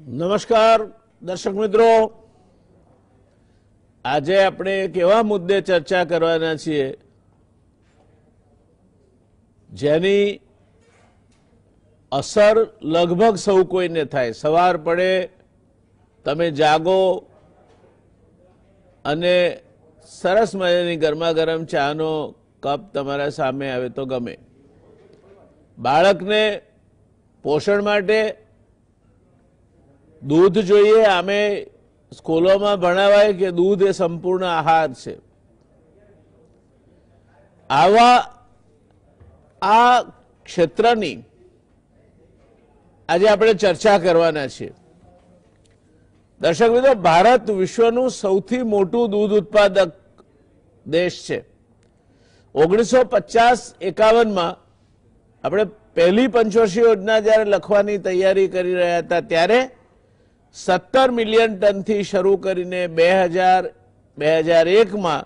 નમસ્કાર દર્શક મિત્રો, આજે આપણે એક એવા મુદ્દે ચર્ચા કરવાના છીએ જેની અસર લગભગ સૌ કોઈને થાય। સવાર પડે તમે જાગો અને સરસ મજાની ગરમા ગરમ ચાનો કપ તમારા સામે આવે તો ગમે। બાળકને પોષણ માટે दूध જોઈએ। આમે સ્કૂલોમાં ભણાવાય કે દૂધ એ સંપૂર્ણ આહાર છે। આવા આ ક્ષેત્રની આજે આપણે ચર્ચા કરવાના છીએ। દર્શક મિત્રો, ભારત વિશ્વનું સૌથી મોટું દૂધ ઉત્પાદક દેશ છે। 1950-51માં આપણે પહેલી પંચવર્ષીય યોજના જ્યારે લખવાની તૈયારી કરી રહ્યા હતા ત્યારે 17 મિલિયન ટનથી શરૂ કરીને 2001માં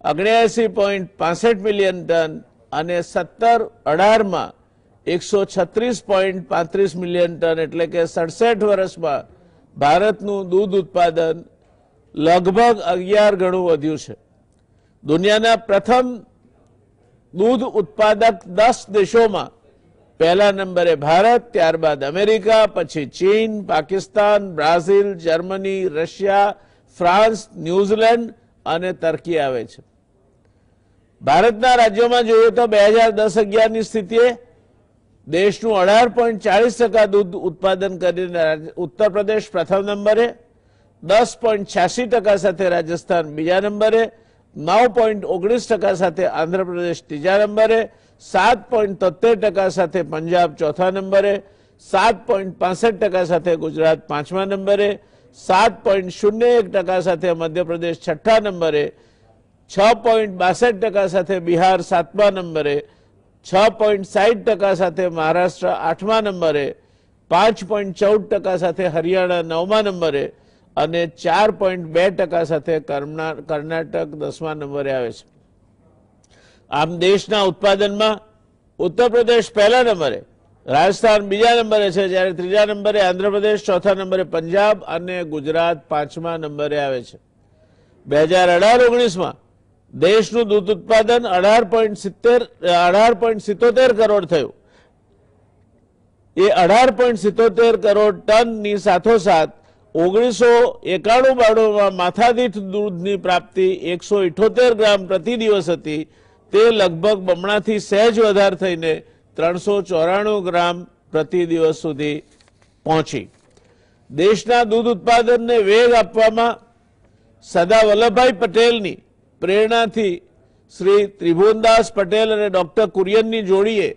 79.65 મિલિયન ટન અને 17-18માં 136.35 મિલિયન ટન એટલે કે 67 વર્ષમાં ભારતનું દૂધ ઉત્પાદન લગભગ 11 ગણું વધ્યું છે। દુનિયાના પ્રથમ દૂધ ઉત્પાદક 10 દેશોમાં पहला नंबरे भारत, त्यारबाद अमेरिका, पछी चीन, Pakistan, Brazil, Germany, Russia, France, New Zealand और टर्की आवे छे। भारतना राज्यों में जोईए तो 2010-11 ની સ્થિતિએ देशનું 18.40% दूध उत्पादन करीने उत्तर प्रदेश प्रथम नंबरे, 10.86% साथे राजस्थान बीजा नंबरे, 9.19% साथे आंध्र प्रदेश तीजा नंबरे, 7.73% साथे पंजाब चौथा नंबरे, 7.65% साथे गुजरात पांचमा नंबरे, 7.01% साथे मध्य प्रदेश छठा नंबरे, 6.62% साथे बिहार सातमा नंबरे, 6.60% साथे महाराष्ट्र आठमा नंबरे, 5.14% साथे हरियाणा नवमा नंबरे અને 4.2% સાથે કર્ણાટક 10મા નંબરે આવે છે। આમ દેશના ઉત્પાદનમાં ઉત્તર પ્રદેશ પહેલા નંબરે, રાજસ્થાન બીજા નંબરે છે, જ્યારે ત્રીજા નંબરે આંધ્રપ્રદેશ, ચોથા નંબરે પંજાબ અને ગુજરાત પાંચમા નંબરે આવે છે। 2018-19માં દેશનું દૂધ ઉત્પાદન 18.77 કરોડ થયું। એ 18.77 કરોડ ટનની સાથોસાથ 1991-92માં માથાદીઠ દૂધની પ્રાપ્તિ 178 ગ્રામ પ્રતિ દિવસ હતી, તે લગભગ બમણાથી સહેજ વધાર થઈને 394 ગ્રામ પ્રતિ દિવસ સુધી પહોંચી। દેશના દૂધ ઉત્પાદનને વેગ આપવામાં સરદાર વલ્લભભાઈ પટેલની પ્રેરણાથી શ્રી ત્રિભુવનદાસ પટેલ અને ડોક્ટર કુરિયનની જોડીએ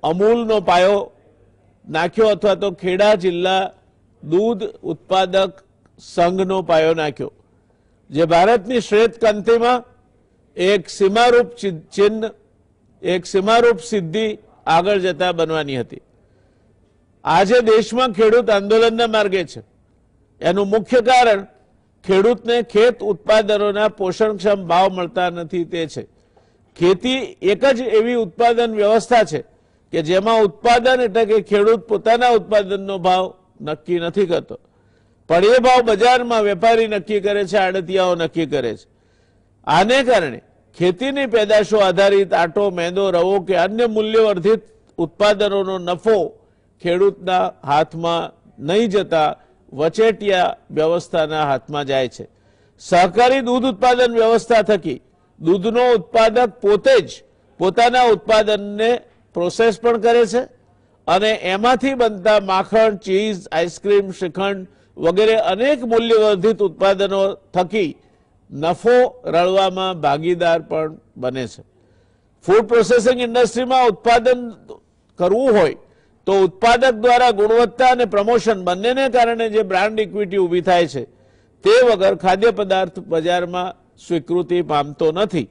અમૂલનો પાયો નાખ્યો અથવા તો ખેડા જિલ્લા दूध उत्पादक संघનો પાયો નાખ્યો, જે ભારતની શ્વેત ક્રાંતિમાં એક સીમારૂપ ચિહ્ન, એક સીમારૂપ સિદ્ધિ આગળ જતા બનવાની હતી। આજે દેશમાં ખેડૂત આંદોલનના માર્ગે છે। એનું મુખ્ય કારણ ખેડૂતને ખેત ઉત્પાદનોના પોષણક્ષમ ભાવ મળતા નથી તે છે। ખેતી એક જ એવી ઉત્પાદન વ્યવસ્થા છે કે જેમાં ઉત્પાદન એટલે કે ખેડૂત પોતાના ઉત્પાદનનો ભાવ નક્કી નથી કરતો, પણ એ ભાવ બજારમાં વેપારી નક્કી કરે છે, આડતિયાઓ નક્કી કરે છે। આને કારણે ખેતીની પેદાશો આધારિત આટો, મેંદો, રવો કે અન્ય મૂલ્યવર્ધિત ઉત્પાદનોનો નફો ખેડૂતના હાથમાં નહીં જતા વચેટિયા વ્યવસ્થાના હાથમાં જાય છે। સહકારી દૂધ ઉત્પાદન વ્યવસ્થા થકી દૂધનો ઉત્પાદક પોતે જ પોતાના ઉત્પાદનને પ્રોસેસ પણ કરે છે અને એમાંથી બનતા માખણ, ચીઝ, આઈસ્ક્રીમ, શ્રીખંડ વગેરે અનેક મૂલ્યવર્ધિત ઉત્પાદનો થકી નફો રળવામાં ભાગીદાર પણ બને છે। ફૂડ પ્રોસેસિંગ ઇન્ડસ્ટ્રીમાં ઉત્પાદન કરવું હોય તો ઉત્પાદક દ્વારા ગુણવત્તા અને પ્રમોશન બંનેને કારણે જે બ્રાન્ડ ઇક્વિટી ઊભી થાય છે તે વગર ખાદ્ય પદાર્થ બજારમાં સ્વીકૃતિ પામતો નથી।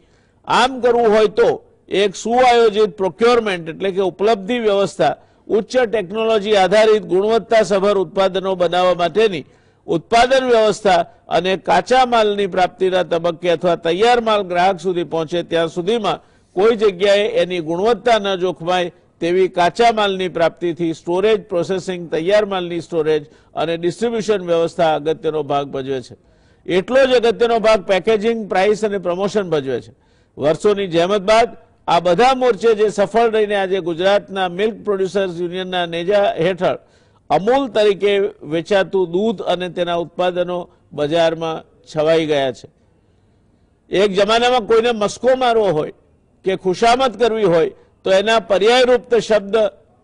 આમ કરવું હોય તો એક સુઆયોજિત પ્રોક્યોરમેન્ટ એટલે કે ઉપલબ્ધિ વ્યવસ્થા, ઉચ્ચ ટેકનોલોજી આધારિત ગુણવત્તાસભર ઉત્પાદનો બનાવવા માટેની ઉત્પાદન વ્યવસ્થા અને કાચા માલની પ્રાપ્તિના તબક્કે અથવા તૈયાર માલ ગ્રાહક સુધી પહોંચે ત્યાં સુધીમાં કોઈ જગ્યાએ એની ગુણવત્તા ન જોખમાય તેવી કાચા માલની પ્રાપ્તિથી સ્ટોરેજ, પ્રોસેસિંગ, તૈયાર માલની સ્ટોરેજ અને ડિસ્ટ્રીબ્યુશન વ્યવસ્થા અગત્યનો ભાગ ભજવે છે. એટલો જ અગત્યનો ભાગ પેકેજિંગ, પ્રાઇસ અને પ્રમોશન ભજવે છે. વર્ષોની જહેમત બાદ આ બધા મોરચે જે સફળ રહીને આજે ગુજરાતના મિલ્ક પ્રોડ્યુસર્સ યુનિયનના નેજા હેઠળ અમૂલ તરીકે વેચાતું દૂધ અને તેના ઉત્પાદનો બજારમાં છવાઈ ગયા છે. એક જમાનામાં કોઈને મસ્કો મારવો હોય કે ખુશામત કરવી હોય તો એના પર્યાયરૂપ શબ્દ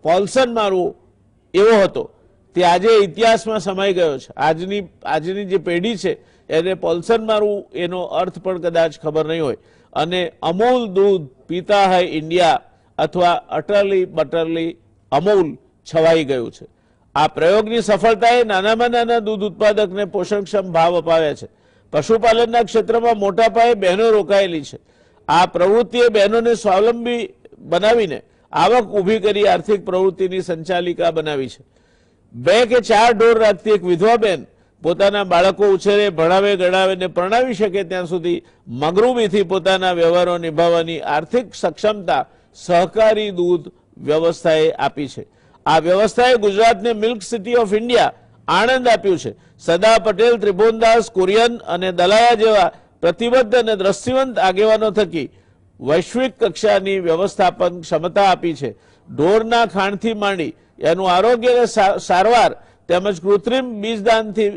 પોલ્સન મારવું એવો હતો. તે આજે ઇતિહાસમાં સમાઈ ગયો છે. આજની જે પેઢી છે એને પોલ્સન મારવું એનો અર્થ પણ કદાચ ખબર નહીં હોય. અને અમૂલ દૂધ પીતા હૈ ઇન્ડિયા અથવા અટરલી બટરલી અમૂલ છવાઈ ગયું છે. આ પ્રયોગની સફળતાએ નાનામાં નાના દૂધ ઉત્પાદકને પોષણક્ષમ ભાવ અપાવ્યા છે. પશુપાલનના ક્ષેત્રમાં મોટા પાયે બહેનો રોકાયેલી છે. આ પ્રવૃત્તિએ બહેનોને સ્વાવલંબી બનાવીને આવક ઊભી કરી આર્થિક પ્રવૃત્તિની સંચાલિકા બનાવી છે. 2 કે 4 ઢોર રાખતી એક વિધવા બહેન પોતાના બાળકો ઉછેરે, ભણાવે, ગણાવે ને પરણાવી શકે ત્યાં સુધી મગરૂબીથી પોતાના વ્યવહારો નિભાવવાની આર્થિક સક્ષમતા સહકારી દૂધ વ્યવસ્થાએ આપી છે. આ વ્યવસ્થાએ ગુજરાતને milk city of India Anand આપ્યું છે. સરદાર પટેલ, ત્રિભુવનદાસ, કુરિયન અને દલાયા જેવા પ્રતિબદ્ધ અને દ્રષ્ટિવંત આગેવાનો થકી વૈશ્વિક કક્ષાની વ્યવસ્થાપન ક્ષમતા આપી છે. ઢોરના ખાંડથી માંડી એનું આરોગ્ય અને સારવાર તેમજ કૃત્રિમ બીજદાનથી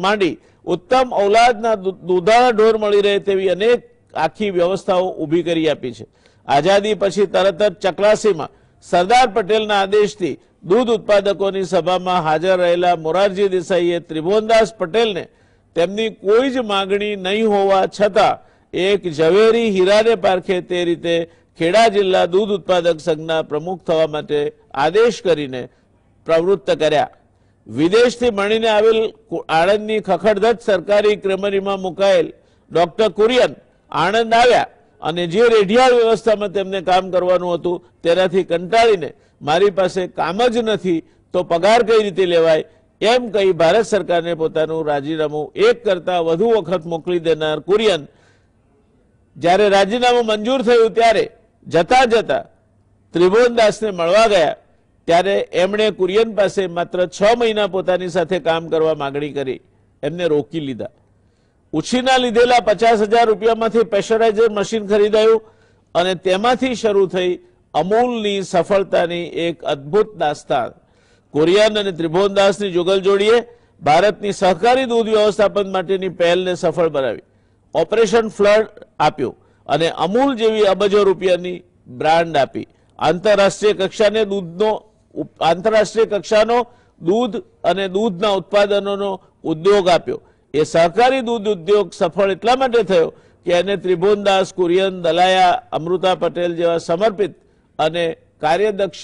માંડી ઉત્તમ ઔલાદના દૂધાળા ઢોર મળી રહે તેવી અનેક આખી વ્યવસ્થાઓ ઊભી કરી આપી છે. આઝાદી પછી તરત જ ચકલાસીમાં સરદાર પટેલના આદેશથી દૂધ ઉત્પાદકોની સભામાં હાજર રહેલા મોરારજી દેસાઈએ ત્રિભુવનદાસ પટેલને તેમની કોઈ જ માંગણી નહીં હોવા છતાં એક ઝવેરી હીરાને પારખે તે રીતે ખેડા જિલ્લા દૂધ ઉત્પાદક સંઘના પ્રમુખ થવા માટે આદેશ કરીને પ્રવૃત્ત કર્યા. વિદેશથી મળીને આવેલ આણંદની ખખડધજ સરકારી ક્રેમરીમાં મુકાયેલ ડોક્ટર કુરિયન આણંદ આવ્યા અને જે રેઢિયાળ વ્યવસ્થામાં તેમને કામ કરવાનું હતું તેનાથી કંટાળીને મારી પાસે કામ જ નથી તો પગાર કઈ રીતે લેવાય એમ કહી ભારત સરકારને પોતાનું રાજીનામું એક કરતા વધુ વખત મોકલી દેનાર કુરિયન જ્યારે રાજીનામું મંજૂર થયું ત્યારે જતા જતા ત્રિભુવનદાસને મળવા ગયા ત્યારે એમણે કુરિયન પાસે માત્ર 6 મહિના પોતાની સાથે કામ કરવા માંગણી કરી. એમને રોકી લીધા. ઉછીના લીધેલા 50,000 રૂપિયામાંથી પ્રેશરાઇઝર મશીન ખરીદાયું અને તેમાંથી શરૂ થઈ અમૂલની સફળતાની એક અદ્ભુત દાસ્તાન. કુરિયન અને ત્રિભુવનદાસની જુગલજોડીએ ભારતની સહકારી દૂધ વ્યવસ્થાપન માટેની પહેલને સફળ બનાવી. ઓપરેશન ફ્લડ આપ્યું અને અમૂલ જેવી અબજો રૂપિયાની બ્રાન્ડ આપી. આંતરરાષ્ટ્રીય કક્ષાનો દૂધ અને દૂધના ઉત્પાદનોનો ઉદ્યોગ આપ્યો. એ સહકારી દૂધ ઉદ્યોગ સફળ એટલા માટે થયો કે એને ત્રિભુવનદાસ, કુરિયન, દલાયા, અમૃતા પટેલ જેવા સમર્પિત અને કાર્યદક્ષ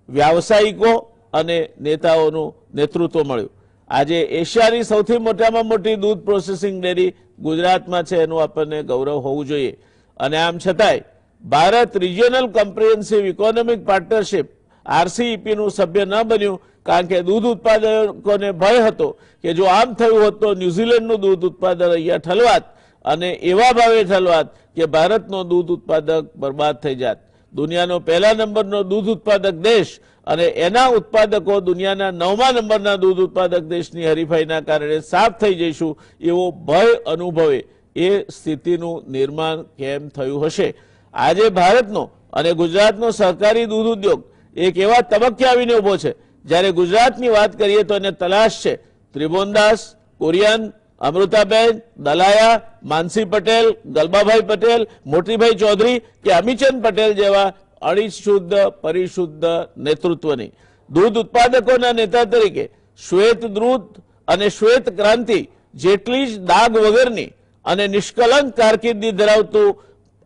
વ્યાવસાયિકો અને નેતાઓનું નેતૃત્વ મળ્યું. આજે એશિયાની સૌથી મોટામાં મોટી દૂધ પ્રોસેસિંગ ડેરી ગુજરાતમાં છે એનું આપણને ગૌરવ હોવું જોઈએ. અને આમ છતાંય Bharat regional comprehensive economic partnership RCEPનું સભ્ય ન બન્યું કારણ કે દૂધ ઉત્પાદકોને ભય હતો કે જો આમ થયું હોત તો ન્યુઝીલેન્ડનું દૂધ ઉત્પાદન અહીંયા ઠલવાત અને એવા ભાવે ઠલવાત કે ભારતનો દૂધ ઉત્પાદક બરબાદ થઈ જાત. દુનિયાનો પહેલા નંબરનો દૂધ ઉત્પાદક દેશ અને એના ઉત્પાદકો દુનિયાના 9મા નંબરના દૂધ ઉત્પાદક દેશની હરીફાઈના કારણે સાફ થઈ જઈશું એવો ભય અનુભવે એ સ્થિતિનું નિર્માણ કેમ થયું હશે. આજે ભારતનો અને ગુજરાતનો સહકારી દૂધ ઉદ્યોગ એક એવા તબક્કે આવીને ઉભો છે જ્યારે ગુજરાતની વાત કરીએ તો એને તલાશ છે ત્રિભુવનદાસ, કુરિયન, અમૃતાબેન, દલાયા, માનસી પટેલ, ગલબાભાઈ પટેલ, મોટીભાઈ ચૌધરી કે અમીચંદ પટેલ જેવા અણિશુદ્ધ પરિશુદ્ધ નેતૃત્વની. દૂધ ઉત્પાદકોના નેતા તરીકે શ્વેત દૂધ અને શ્વેત ક્રાંતિ જેટલી જ દાગ વગરની અને નિષ્કલંક કારકિર્દી ધરાવતું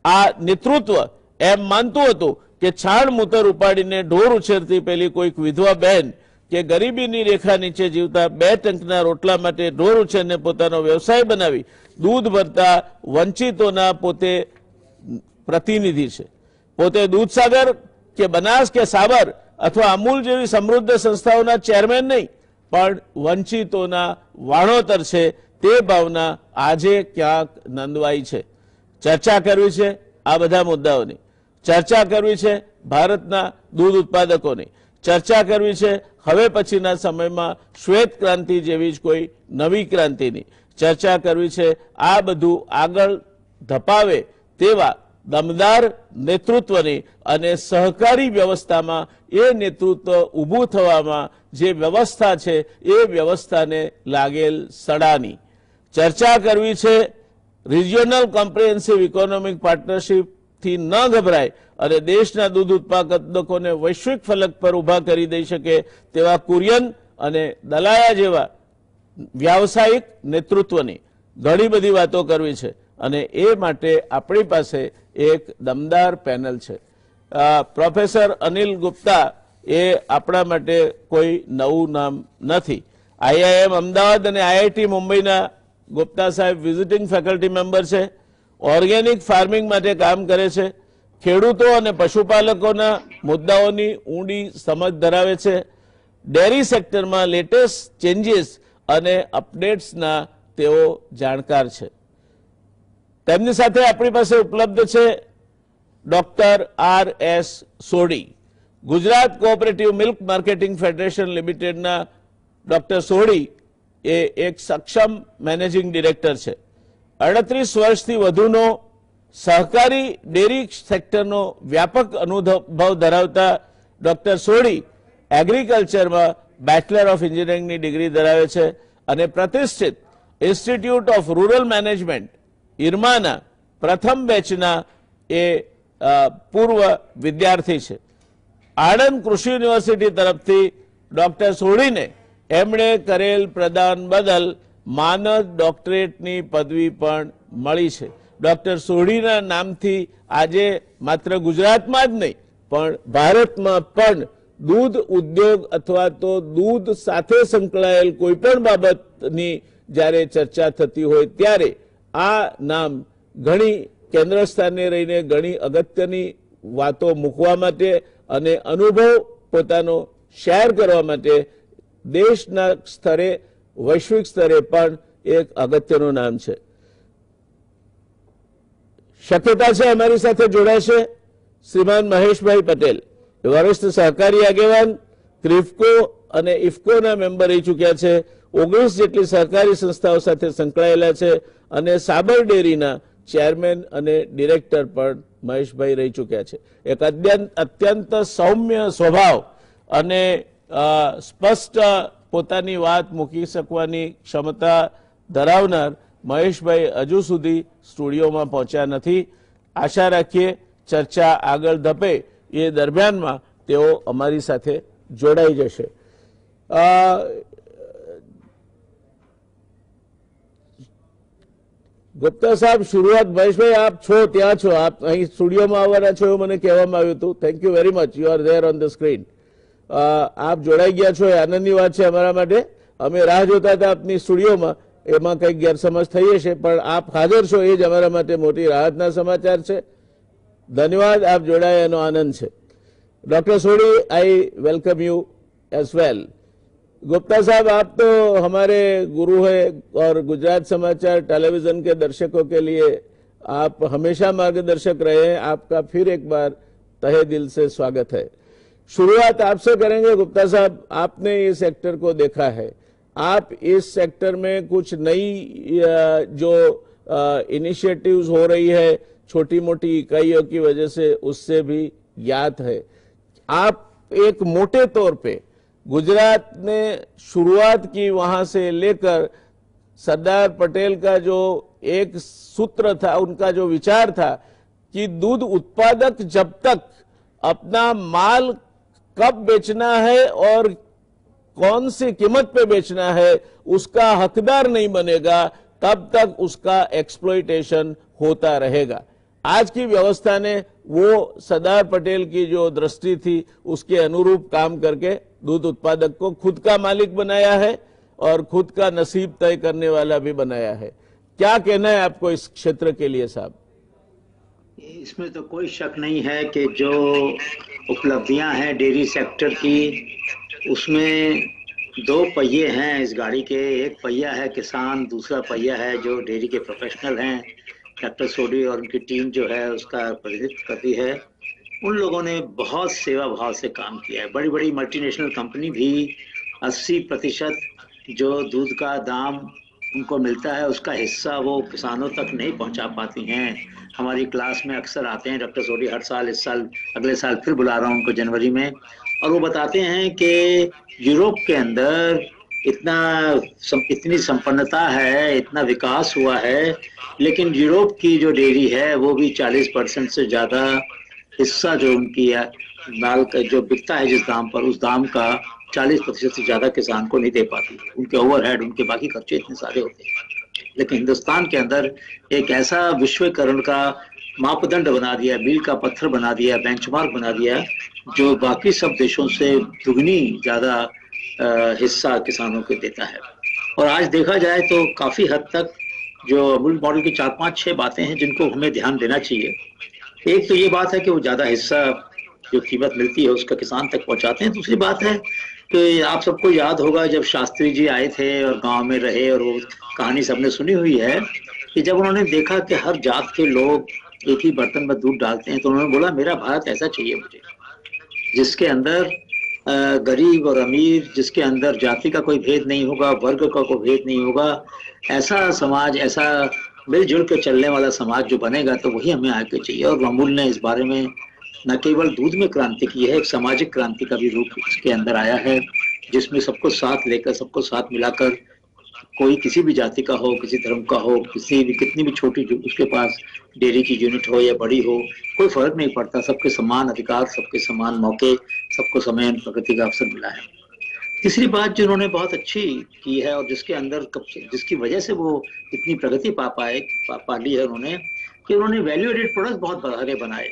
આ નેતૃત્વ એમ માનતું હતું કે છાણ મૂતર ઉપાડીને ઢોર ઉછેરતી પેલી કોઈક વિધવા બહેન કે ગરીબીની રેખા નીચે જીવતા 2 ટંકના રોટલા માટે ઢોર ઉછેરને પોતાનો વ્યવસાય બનાવી દૂધ ભરતા વંચિતોના પોતે પ્રતિનિધિ છે. પોતે દૂધસાગર કે બનાસ કે સાબર અથવા અમૂલ જેવી સમૃદ્ધ સંસ્થાઓના ચેરમેન નહીં પણ વંચિતોના વાણોતર છે. તે ભાવના આજે ક્યાંક નંદવાઈ છે. ચર્ચા કરવી છે આ બધા મુદ્દાઓની. ચર્ચા કરવી છે ભારતના દૂધ ઉત્પાદકોની ચર્ચા કરવી છે। હવે પછીના સમયમાં શ્વેત ક્રાંતિ જેવી જ કોઈ નવી ક્રાંતિની ચર્ચા કરવી છે। આ બધું આગળ ધપાવે તેવા દમદાર નેતૃત્વની અને સહકારી વ્યવસ્થામાં એ નેતૃત્વ ઊભું થવામાં જે વ્યવસ્થા છે એ વ્યવસ્થાને લાગેલ સડાની ચર્ચા કરવી છે। રિજિયોનલ કોમ્પ્રિહેન્સિવ ઇકોનોમિક પાર્ટનરશિપથી ન ગભરાય અને દેશના દૂધ ઉત્પાદકોને વૈશ્વિક ફલક પર ઊભા કરી દઈ શકે તેવા કુરિયન અને દલાયા જેવા વ્યાવસાયિક નેતૃત્વની ઘણી બધી વાતો કરવી છે અને એ માટે આપણી પાસે એક દમદાર પેનલ છે। પ્રોફેસર અનિલ ગુપ્તા એ આપણા માટે કોઈ નવું નામ નથી। આઈઆઈએમ અમદાવાદ અને આઈઆઈટી મુંબઈના ગુપ્તા સાહેબ વિઝિટિંગ ફેકલ્ટી મેમ્બર છે। ઓર્ગેનિક ફાર્મિંગ માટે કામ કરે છે। ખેડૂતો અને પશુપાલકોના મુદ્દાઓની ઊંડી સમજ ધરાવે છે। ડેરી સેક્ટરમાં લેટેસ્ટ ચેન્જીસ અને અપડેટ્સના તેઓ જાણકાર છે। તેમની સાથે આપણી પાસે ઉપલબ્ધ છે doctor RS. Sodhi. Gujarat cooperative milk marketing federation લિમિટેડના ડોક્ટર સોઢી એ એક સક્ષમ મેનેજિંગ ડિરેક્ટર છે। 38 વર્ષથી વધુનો સહકારી ડેરી સેક્ટરનો વ્યાપક અનુભવ ધરાવતા ડોક્ટર સોઢી એગ્રીકલ્ચરમાં બેચલર ઓફ એન્જિનિયરિંગની ડિગ્રી ધરાવે છે અને પ્રતિષ્ઠિત ઇન્સ્ટિટ્યૂટ ઓફ રૂરલ મેનેજમેન્ટ ઇરમાના પ્રથમ બેચના એ પૂર્વ વિદ્યાર્થી છે। આણંદ કૃષિ યુનિવર્સિટી તરફથી ડોક્ટર સોઢીને એમણે કરેલ પ્રદાન બદલ માનદ ડોક્ટરેટની પદવી પણ મળી છે। ડોક્ટર સોઢીના નામથી આજે માત્ર ગુજરાતમાં જ નહીં પણ ભારતમાં પણ દૂધ ઉદ્યોગ અથવા તો દૂધ સાથે સંકળાયેલ કોઈ પણ બાબતની જ્યારે ચર્ચા થતી હોય ત્યારે આ નામ ઘણી કેન્દ્ર સ્થાને રહીને ઘણી અગત્યની વાતો મૂકવા માટે અને અનુભવ પોતાનો શેર કરવા માટે દેશના સ્તરે વૈશ્વિક સ્તરે પણ એક અગત્યનું નામ છે। શક્યતા છે અમારી સાથે જોડાશે શ્રીમાન મહેશભાઈ પટેલ, વરિષ્ઠ સહકારી આગેવાન, ક્રિફકો અને ઇફકોના મેમ્બર રહી ચૂક્યા છે। 19 જેટલી સહકારી સંસ્થાઓ સાથે સંકળાયેલા છે અને સાબર ડેરીના ચેરમેન અને ડિરેક્ટર પણ મહેશભાઈ રહી ચૂક્યા છે। એક અત્યંત સૌમ્ય સ્વભાવ અને સ્પષ્ટ પોતાની વાત મૂકી શકવાની ક્ષમતા ધરાવનાર મહેશભાઈ હજુ સુધી સ્ટુડિયોમાં પહોંચ્યા નથી। આશા રાખીએ ચર્ચા આગળ ધપે એ દરમિયાનમાં તેઓ અમારી સાથે જોડાઈ જશે। ગુપ્તા સાહેબ, शुरुआत મહેશભાઈ આપ છો ત્યાં છો, આપ અહીં સ્ટુડિયોમાં આવવાના છો એવું મને કહેવામાં આવ્યું હતું। Thank you very much, you are there on the screen. આપ જોડાઈ ગયા છો એ આનંદની વાત છે અમારા માટે। અમે રાહ જોતા હતા આપની સ્ટુડિયોમાં, એમાં કંઈક ગેરસમજ થઈ હશે પણ આપ હાજર છો એ જ અમારા માટે મોટી રાહતના સમાચાર છે। धन्यवाद, आप जोड़ाए एनो आनंद है। Doctor Sodhi, I welcome you as well. Gupta साहब, आप तो हमारे गुरु हैं और गुजरात समाचार टेलीविजन के दर्शकों के लिए आप हमेशा मार्गदर्शक रहे हैं। आपका फिर एक बार तहे दिल से स्वागत है। शुरुआत आपसे करेंगे गुप्ता साहब, आपने इस सेक्टर को देखा है, आप इस सेक्टर में कुछ नई जो इनिशिएटिव्स हो रही है छोटी मोटी इकाइयों की वजह से, उससे भी ज्ञात है। आप एक मोटे तौर पे गुजरात ने शुरुआत की, वहां से लेकर सरदार पटेल का जो एक सूत्र था, उनका जो विचार था कि दूध उत्पादक जब तक अपना माल कब बेचना है और कौन सी कीमत पे बेचना है उसका हकदार नहीं बनेगा, तब तक उसका एक्सप्लॉयटेशन होता रहेगा। आज की व्यवस्था ने वो सरदार पटेल की जो दृष्टि थी उसके अनुरूप काम करके दूध उत्पादक को खुद का मालिक बनाया है और खुद का नसीब तय करने वाला भी बनाया है। क्या कहना है आपको इस क्षेत्र के लिए साहब? इसमें तो कोई शक नहीं है कि जो उपलब्धियां हैं डेयरी सेक्टर की, उसमें दो पहिए हैं इस गाड़ी के। एक पहिया है किसान, दूसरा पहिया है जो डेयरी के प्रोफेशनल हैं। डॉक्टर सोढ़ी और उनकी टीम जो है उसका प्रतिनिधित्व करती है। उन लोगों ने बहुत सेवा भाव से काम किया है। बड़ी बड़ी मल्टीनेशनल कंपनी भी 80% जो दूध का दाम उनको मिलता है उसका हिस्सा वो किसानों तक नहीं पहुंचा पाती हैं। हमारी क्लास में अक्सर आते हैं डॉक्टर सोडी, हर साल, इस साल अगले साल फिर बुला रहा हूं उनको जनवरी में, और वो बताते हैं कि यूरोप के अंदर इतनी संपन्नता है, इतना विकास हुआ है, लेकिन यूरोप की जो डेयरी है वो भी 40% से ज्यादा हिस्सा जो उनकी है माल का जो बिकता है जिस दाम पर, उस दाम का 40% से ज्यादा किसान को नहीं दे पाती। उनके ओवरहेड, उनके बाकी खर्चे इतने सारे होते हैं। लेकिन हिंदुस्तान के अंदर एक ऐसा विश्वकरण का मापदंड बना दिया, मील का पत्थर बना दिया, बेंचमार्क बना दिया, जो बाकी सब देशों से दुगनी ज्यादा हिस्सा किसानों को देता है। और आज देखा जाए तो काफी हद तक जो अमूल मॉडल की 4-5-6 बातें हैं जिनको हमें ध्यान देना चाहिए। एक तो ये बात है कि वो ज्यादा हिस्सा जो कीमत मिलती है उसका किसान तक पहुंचाते हैं। दूसरी बात है कि आप सबको याद होगा जब शास्त्री जी आए थे और गांव में रहे, और वो कहानी सबने सुनी हुई है कि जब उन्होंने देखा कि हर जात के लोग एक ही बर्तन में दूध डालते हैं, तो उन्होंने बोला मेरा भारत ऐसा चाहिए मुझे, जिसके अंदर गरीब और अमीर, जिसके अंदर जाति का कोई भेद नहीं होगा, वर्ग का कोई भेद नहीं होगा। ऐसा समाज, ऐसा मिलजुल के चलने वाला समाज जो बनेगा तो वही हमें आगे चाहिए। और अमूल ने इस बारे में न केवल दूध में क्रांति की है, एक सामाजिक क्रांति का भी रूप इसके अंदर आया है, जिसमें सबको साथ लेकर, सबको साथ मिलाकर, कोई किसी भी जाति का हो, किसी धर्म का हो, किसी भी कितनी भी छोटी जो उसके पास डेयरी की यूनिट हो या बड़ी हो, कोई फर्क नहीं पड़ता, सबके समान अधिकार, सबके समान मौके, सबको समान प्रगति का अवसर मिला है। तीसरी बात जो उन्होंने बहुत अच्छी की है और जिसके अंदर जिसकी वजह से वो इतनी प्रगति पा ली है उन्होंने, कि उन्होंने वैल्यू एडेड प्रोडक्ट बहुत आगे बनाए।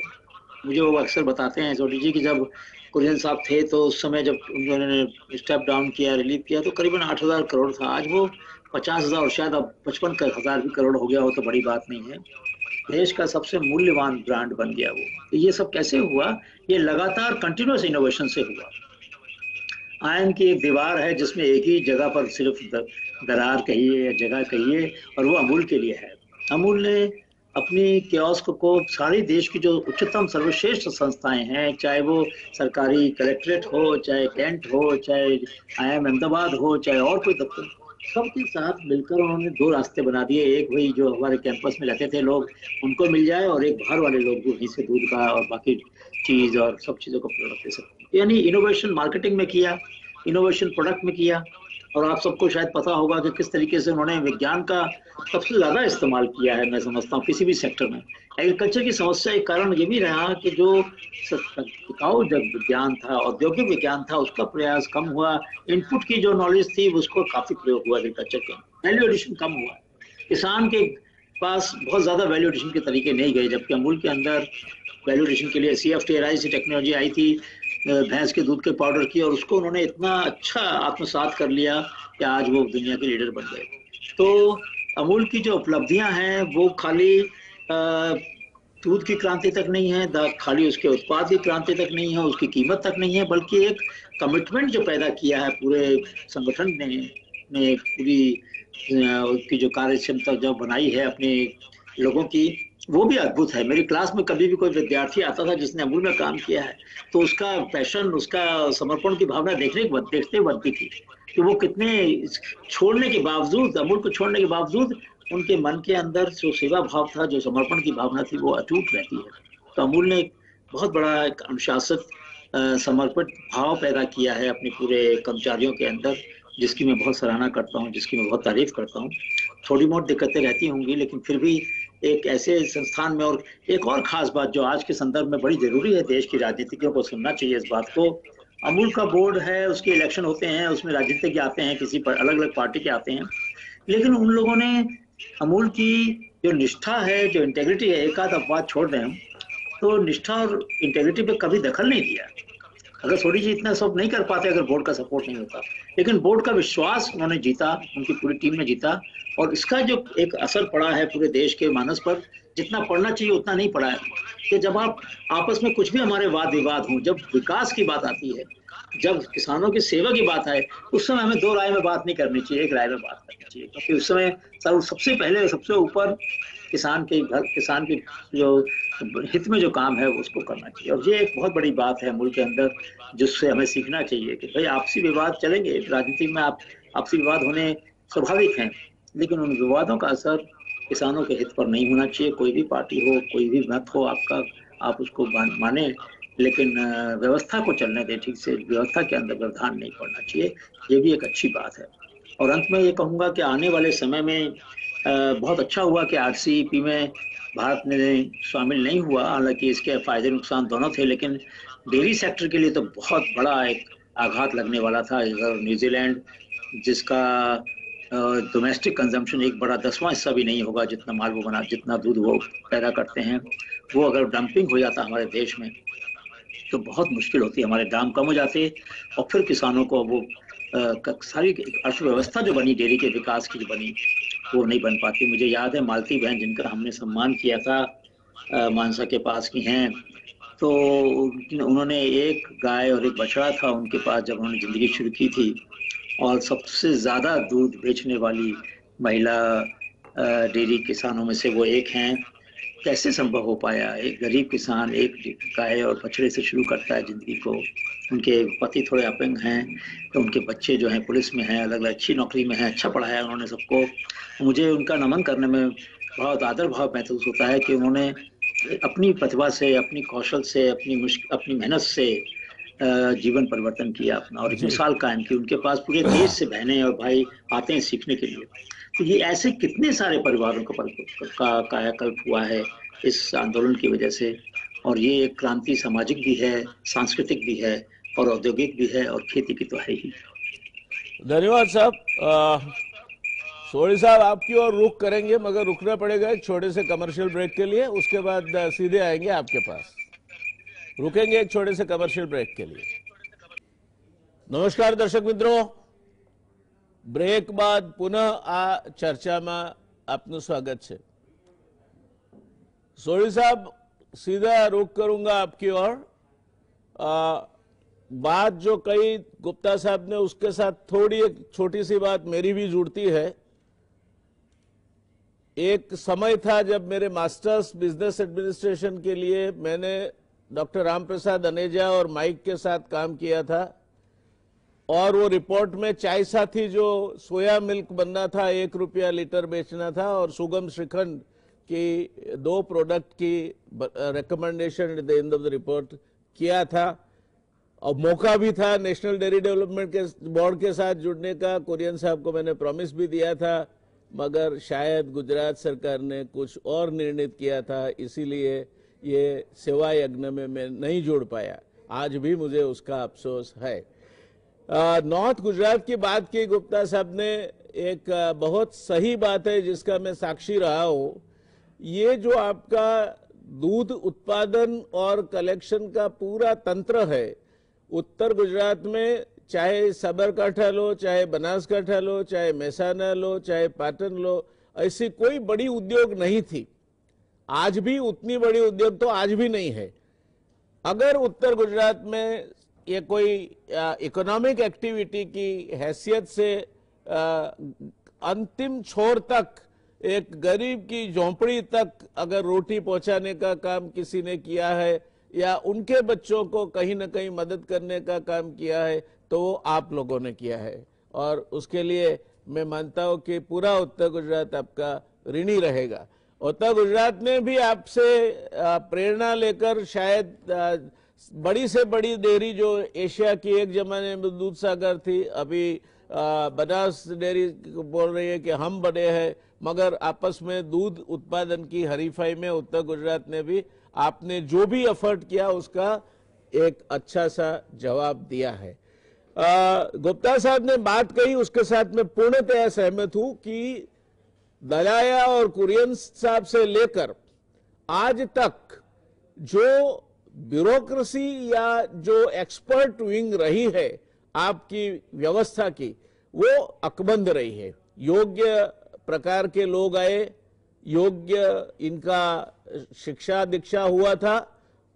मुझे वो अक्सर बताते हैं सोडी जी कि जब कुरियन साहब थे तो उस समय जब उन्होंने स्टेप डाउन किया, रिलीव किया, तो करीबन 8,000 करोड़ था। आज वो 50,000 और शायद अब 55,000 भी करोड़ हो गया हो तो बड़ी बात नहीं है। देश का सबसे मूल्यवान ब्रांड बन गया वो। तो ये सब कैसे हुआ? ये लगातार कंटिन्यूअस इनोवेशन से हुआ। आयन की एक दीवार है जिसमें एक ही जगह पर सिर्फ दरार कहिए या जगह कहिए, और वो अमूल के लिए है। अमूल ने अपनी कियोस्क को सारे देश की जो उच्चतम सर्वश्रेष्ठ संस्थाएं हैं, चाहे वो सरकारी कलेक्ट्रेट हो, चाहे कैंट हो, चाहे IIM अहमदाबाद हो, चाहे और कोई दफ्तर, सबके साथ मिलकर उन्होंने 2 रास्ते बना दिए। एक वही जो हमारे कैंपस में रहते थे लोग उनको मिल जाए, और एक बाहर वाले लोग जो वहीं से दूध का और बाकी चीज और सब चीजों का प्रोडक्ट दे सकते। यानी इनोवेशन मार्केटिंग में किया, इनोवेशन प्रोडक्ट में किया। और आप सबको शायद पता होगा कि किस तरीके से उन्होंने विज्ञान का सबसे ज्यादा इस्तेमाल किया है, मैं समझता हूँ किसी भी सेक्टर में। एग्रीकल्चर की समस्या एक कारण ये भी रहा कि जो टिकाऊ जब विज्ञान था, औद्योगिक विज्ञान था, उसका प्रयास कम हुआ। इनपुट की जो नॉलेज थी उसको काफी प्रयोग हुआ एग्रीकल्चर के, वैल्यू एडिशन कम हुआ, किसान के पास बहुत ज्यादा वैल्यू एडिशन के तरीके नहीं गए। जबकि अमूल के अंदर वैल्यू एडिशन के लिए CFTRI से टेक्नोलॉजी आई थी, भैंस के दूध के पाउडर की, और उसको उन्होंने इतना अच्छा आत्मसात कर लिया कि आज वो दुनिया के लीडर बन गए। तो अमूल की जो उपलब्धियां हैं वो खाली दूध की क्रांति तक नहीं है, खाली उसके उत्पाद की क्रांति तक नहीं है, उसकी कीमत तक नहीं है, बल्कि एक कमिटमेंट जो पैदा किया है पूरे संगठन ने पूरी उसकी जो कार्य क्षमता जो बनाई है अपने लोगों की, वो भी अद्भुत है। मेरी क्लास में कभी भी कोई विद्यार्थी आता था जिसने अमूल में काम किया है, तो उसका पैशन, उसका समर्पण की भावना देखते बनती थी कि वो कितने छोड़ने के बावजूद, अमूल को छोड़ने के बावजूद, उनके मन के अंदर जो सेवा भाव था, जो समर्पण की भावना थी, वो अटूट रहती है। तो अमूल ने एक बहुत बड़ा एक अनुशासित समर्पित भाव पैदा किया है अपने पूरे कर्मचारियों के अंदर, जिसकी मैं बहुत सराहना करता हूँ, जिसकी मैं बहुत तारीफ करता हूँ। थोड़ी बहुत दिक्कतें रहती होंगी, लेकिन फिर भी एक ऐसे संस्थान में। और एक और खास बात जो आज के संदर्भ में बड़ी जरूरी है, देश की राजनीतिज्ञों को सुनना चाहिए इस बात को। अमूल का बोर्ड है, उसके इलेक्शन होते हैं, उसमें राजनीतिज्ञ आते हैं, किसी पर अलग अलग पार्टी के आते हैं, लेकिन उन लोगों ने अमूल की जो निष्ठा है, जो इंटेग्रिटी है, एक आध अपवाद छोड़ दें तो निष्ठा और इंटेग्रिटी पे कभी दखल नहीं दिया। अगर सोडी जी इतना सब नहीं कर पाते अगर बोर्ड का सपोर्ट नहीं होता, लेकिन बोर्ड का विश्वास उन्होंने जीता, उनकी पूरी टीम ने जीता, और इसका जो एक असर पड़ा है पूरे देश के मानस पर, जितना पड़ना चाहिए उतना नहीं पड़ा है। कि जब आप आपस में कुछ भी हमारे वाद विवाद हो, जब विकास की बात आती है, जब किसानों की सेवा की बात आए, उस समय हमें 2 राय में बात नहीं करनी चाहिए, एक राय में बात करनी चाहिए। क्योंकि उस समय सबसे पहले, सबसे ऊपर किसान की जो हित में जो काम है उसको करना चाहिए। और ये एक बहुत बड़ी बात है मुल्क के अंदर, जिससे हमें सीखना चाहिए कि भाई आपसी विवाद चलेंगे, राजनीति में आपसी विवाद होने स्वाभाविक हैं, लेकिन उन विवादों का असर किसानों के हित पर नहीं होना चाहिए। कोई भी पार्टी हो, कोई भी मत हो आपका, आप उसको माने, लेकिन व्यवस्था को चलने दें ठीक से, व्यवस्था के अंदर व्यवधान नहीं पड़ना चाहिए। ये भी एक अच्छी बात है। और अंत में ये कहूंगा कि आने वाले समय में बहुत अच्छा हुआ कि आरसीईपी में भारत ने शामिल नहीं हुआ, हालांकि इसके फायदे नुकसान दोनों थे, लेकिन डेयरी सेक्टर के लिए तो बहुत बड़ा एक आघात लगने वाला था। अगर न्यूजीलैंड, जिसका डोमेस्टिक कंजम्पशन एक बड़ा 10वां हिस्सा भी नहीं होगा, जितना दूध वो पैदा करते हैं, वो अगर डंपिंग हो जाता हमारे देश में तो बहुत मुश्किल होती, हमारे दाम कम हो जाते और फिर किसानों को वो सारी अर्थव्यवस्था जो बनी डेयरी के विकास की जो बनी वो नहीं बन पाती। मुझे याद है मालती बहन, जिनका हमने सम्मान किया था, मानसा के पास की हैं, तो उन्होंने एक गाय और एक बछड़ा था उनके पास जब उन्होंने जिंदगी शुरू की थी, और सबसे ज्यादा दूध बेचने वाली महिला डेयरी किसानों में से वो एक हैं। कैसे संभव हो पाया? एक गरीब किसान एक गाय और बछड़े से शुरू करता है जिंदगी को। उनके पति थोड़े अपंग हैं, तो उनके बच्चे जो हैं पुलिस में हैं, अलग अलग अच्छी नौकरी में हैं, अच्छा पढ़ाया उन्होंने सबको। मुझे उनका नमन करने में बहुत आदर भाव महसूस होता है कि उन्होंने अपनी प्रतिभा से, अपनी कौशल से, अपनी मेहनत से जीवन परिवर्तन किया अपना, और एक मिसाल कायम की। उनके पास पूरे देश से बहनें और भाई आते हैं सीखने के लिए। तो ये ऐसे कितने सारे परिवारों का कायाकल्प हुआ है इस आंदोलन की वजह से, और ये एक क्रांति सामाजिक भी है, सांस्कृतिक भी है, और औद्योगिक भी है, और खेती की तो है ही। धन्यवाद साहब। सोढ़ी साहब आपकी ओर रुख करेंगे, मगर रुकना पड़ेगा एक छोटे से कमर्शियल ब्रेक के लिए, उसके बाद सीधे आएंगे आपके पास। रुकेंगे एक छोटे से कमर्शियल ब्रेक के लिए। नमस्कार दर्शक मित्रों, બ્રેક બાદ પુનઃ આ ચર્ચામાં આપનું સ્વાગત છે। सोढ़ी साहब, सीधा रुख करूंगा आपकी ओर। बात जो कही गुप्ता साहब ने, उसके साथ थोड़ी एक छोटी सी बात मेरी भी जुड़ती है। एक समय था जब मेरे मास्टर्स बिजनेस एडमिनिस्ट्रेशन के लिए मैंने डॉक्टर राम प्रसाद अनेजा और माइक के साथ काम किया था, और वो रिपोर्ट में चाय साथी जो सोया मिल्क बनना था, 1 रुपया लीटर बेचना था, और सुगम श्रीखंड की 2 प्रोडक्ट की recommendation at the end of the report किया था। और मौका भी था नेशनल डेयरी डेवलपमेंट के बोर्ड के साथ जुड़ने का। कुरियन साहब को मैंने प्रॉमिस भी दिया था, मगर शायद गुजरात सरकार ने कुछ और निर्णित किया था, इसीलिए ये सेवा यज्ञ में मैं नहीं जुड़ पाया। आज भी मुझे उसका अफसोस है। नॉर्थ गुजरात की बात की गुप्ता साहब ने, एक बहुत सही बात है जिसका मैं साक्षी रहा हूं। ये जो आपका दूध उत्पादन और कलेक्शन का पूरा तंत्र है, उत्तर गुजरात में चाहे साबरकांठा लो, चाहे बनासकांठा लो, चाहे मेहसाणा लो, चाहे पाटन लो, ऐसी कोई बड़ी उद्योग नहीं थी। आज भी उतनी बड़ी उद्योग तो आज भी नहीं है। अगर उत्तर गुजरात में ये कोई इकोनॉमिक एक्टिविटी की हैसियत से अंतिम छोर तक, एक गरीब की झोंपड़ी तक अगर रोटी पहुंचाने का काम किसी ने किया है, या उनके बच्चों को कहीं ना कहीं मदद करने का काम किया है, तो वो आप लोगों ने किया है। और उसके लिए मैं मानता हूं कि पूरा उत्तर गुजरात आपका ऋणी रहेगा। उत्तर गुजरात ने भी आपसे प्रेरणा लेकर शायद बड़ी से बड़ी डेयरी जो एशिया की एक जमाने में दूध सागर थी, अभी बनास डेयरी बोल रही है कि हम बड़े हैं, मगर आपस में दूध उत्पादन की हरीफाई में उत्तर गुजरात ने भी आपने जो भी एफर्ट किया उसका एक अच्छा सा जवाब दिया है। गुप्ता साहब ने बात कही, उसके साथ मैं पूर्णतः सहमत हूं कि दलाया और कुरियन साहब से लेकर आज तक जो ब्यूरोक्रेसी या जो एक्सपर्ट विंग रही है आपकी व्यवस्था की, वो अकबंद रही है। योग्य प्रकार के लोग आए, योग्य इनका शिक्षा दीक्षा हुआ था,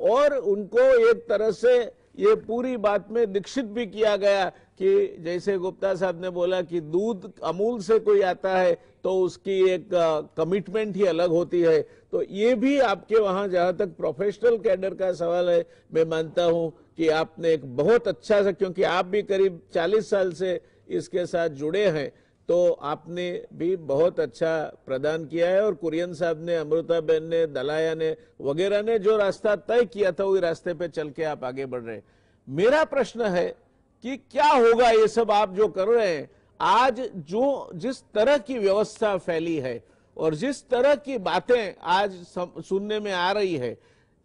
और उनको एक तरह से ये पूरी बात में दीक्षित भी किया गया कि जैसे गुप्ता साहब ने बोला कि दूध अमूल से कोई आता है तो उसकी एक कमिटमेंट ही अलग होती है। तो ये भी आपके वहां जहां तक प्रोफेशनल कैडर का सवाल है, मैं मानता हूं कि आपने एक बहुत अच्छा सा, क्योंकि आप भी करीब 40 साल से इसके साथ जुड़े हैं, तो आपने भी बहुत अच्छा प्रदान किया है। और कुरियन साहब ने, अमृताबेन ने, दलाया ने वगैरह ने जो रास्ता तय किया था वही रास्ते पे चल के आप आगे बढ़ रहे हैं। मेरा प्रश्न है कि क्या होगा ये सब आप जो कर रहे हैं आज, जो जिस तरह की व्यवस्था फैली है और जिस तरह की बातें आज सुनने में आ रही है,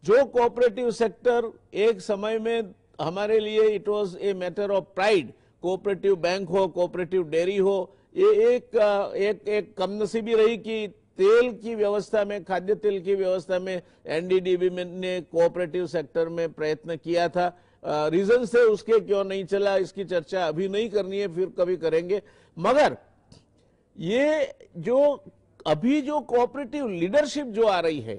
जो कोऑपरेटिव सेक्टर एक समय में हमारे लिए it was a matter of pride, cooperative bank हो, कोऑपरेटिव डेयरी हो, ये एक कमनसीबी रही कि तेल की व्यवस्था में, खाद्य तेल की व्यवस्था में एनडीडीबी ने कोऑपरेटिव सेक्टर में प्रयत्न किया था। रीजन से उसके क्यों नहीं चला इसकी चर्चा अभी नहीं करनी है, फिर कभी करेंगे। मगर ये जो अभी जो कोऑपरेटिव लीडरशिप जो आ रही है,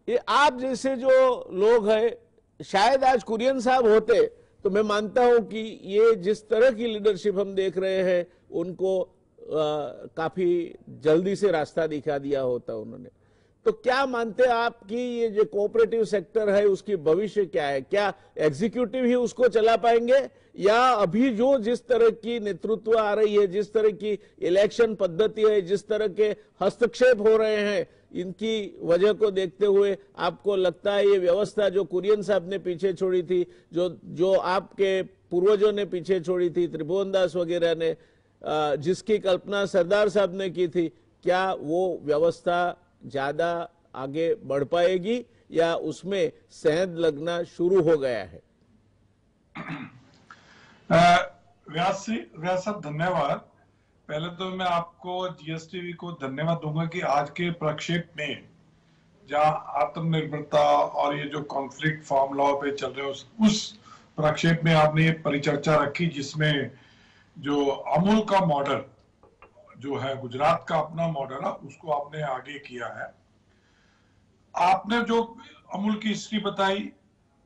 ये आप जैसे जो लोग हैं, शायद आज कुरियन साहब होते तो मैं मानता हूं कि ये जिस तरह की लीडरशिप हम देख रहे हैं उनको काफी जल्दी से रास्ता दिखा दिया होता उन्होंने। तो क्या मानते हैं आप कि ये जो कोऑपरेटिव सेक्टर है उसकी भविष्य क्या है? क्या एग्जीक्यूटिव ही उसको चला पाएंगे, या अभी जो जिस तरह की नेतृत्व आ रही है, जिस तरह की इलेक्शन पद्धति है, जिस तरह के हस्तक्षेप हो रहे हैं, इनकी वजह को देखते हुए आपको लगता है ये व्यवस्था जो कुरियन साहब ने पीछे छोड़ी थी, जो आपके पूर्वजों ने पीछे छोड़ी थी, त्रिभुवन दास वगैरह ने, जिसकी कल्पना सरदार साहब ने की थी, क्या वो व्यवस्था ज्यादा आगे बढ़ पाएगी या उसमें सेंध लगना शुरू हो गया है? व्यास साहब धन्यवाद। पहले तो मैं आपको जीएसटीवी को धन्यवाद दूंगा कि आज के प्रक्षेप में जहां आत्मनिर्भरता और ये जो कॉन्फ्लिक्ट फार्म लॉ पे चल रहे हैं उस प्रक्षेप में आपने ये परिचर्चा रखी, जिसमें जो अमूल का मॉडल जो है, गुजरात का अपना मॉडल है, उसको आपने आगे किया है। आपने जो अमूल की हिस्ट्री बताई,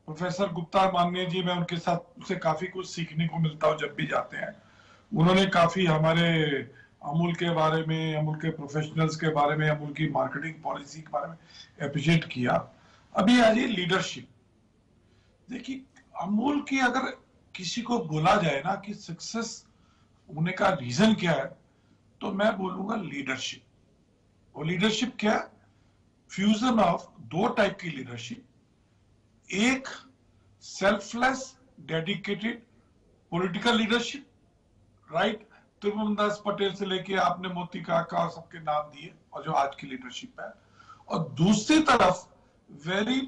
प्रोफेसर गुप्ता माननीय जी, मैं उनके साथ से काफी कुछ सीखने को मिलता हूं जब भी जाते हैं। उन्होंने काफी हमारे अमूल के बारे में, अमूल के प्रोफेशनल्स के बारे में, अमूल की मार्केटिंग पॉलिसी के बारे में अप्रिशिएट किया। अभी आ जाइए लीडरशिप। देखिए, अमूल की अगर किसी को बोला जाए ना कि सक्सेस होने का रीजन क्या है, तो मैं बोलूंगा लीडरशिप। और लीडरशिप क्या है? फ्यूजन ऑफ दो टाइप की लीडरशिप। एक selfless dedicated political leadership, right, Tribhuvan Das Patel से लेके आपने मोती काका सबके नाम दिए, और जो आज की लीडरशिप है। और दूसरी तरफ very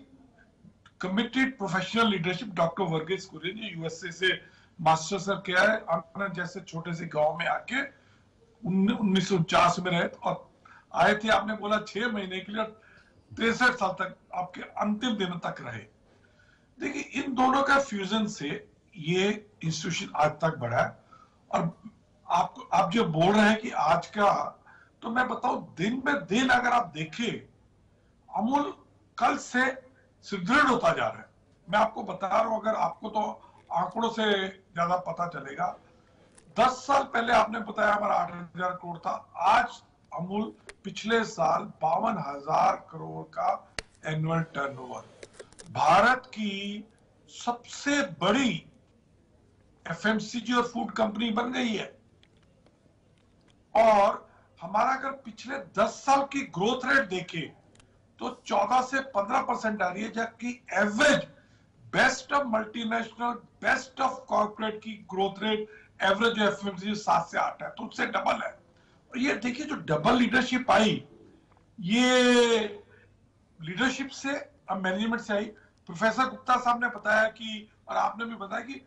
committed professional leadership, doctor Verghese Kurien ji USA से मास्टर सर किया है, आनंद जैसे छोटे से गांव में आके 1949 में रहे और आए थे। आपने बोला 6 महीने के लिए, 63 साल तक, आपके अंतिम दिन तक रहे। देखिए, इन दोनों का फ्यूजन से ये इंस्टीट्यूशन आज तक बढ़ा है। और आप जो बोल रहे हैं कि आज का, तो मैं बताऊं, दिन में दिन अगर आप देखें, अमूल कल से सुदृढ़ होता जा रहा है। मैं आपको बता रहा हूं, अगर आपको तो आंकड़ों से ज्यादा पता चलेगा। 10 साल पहले आपने बताया हमारा 8,000 करोड़ था, आज अमूल पिछले साल 52,000 करोड़ का एनुअल टर्नओवर, भारत की सबसे बड़ी एफएमसीजी और फूड कंपनी बन गई है। और हमारा अगर पिछले 10 साल की ग्रोथ रेट देखें तो 14 से 15% आ रही है, जबकि average best of multinational, best of corporate की ग्रोथ रेट एवरेज एफएमसीजी 7 से 8 है, तो उससे डबल है। और ये देखिए, जो डबल लीडरशिप आई, ये लीडरशिप से, अब मैनेजमेंट से आई। प्रोफेसर गुप्ता साहब ने बताया कि, और आपने भी बताया कि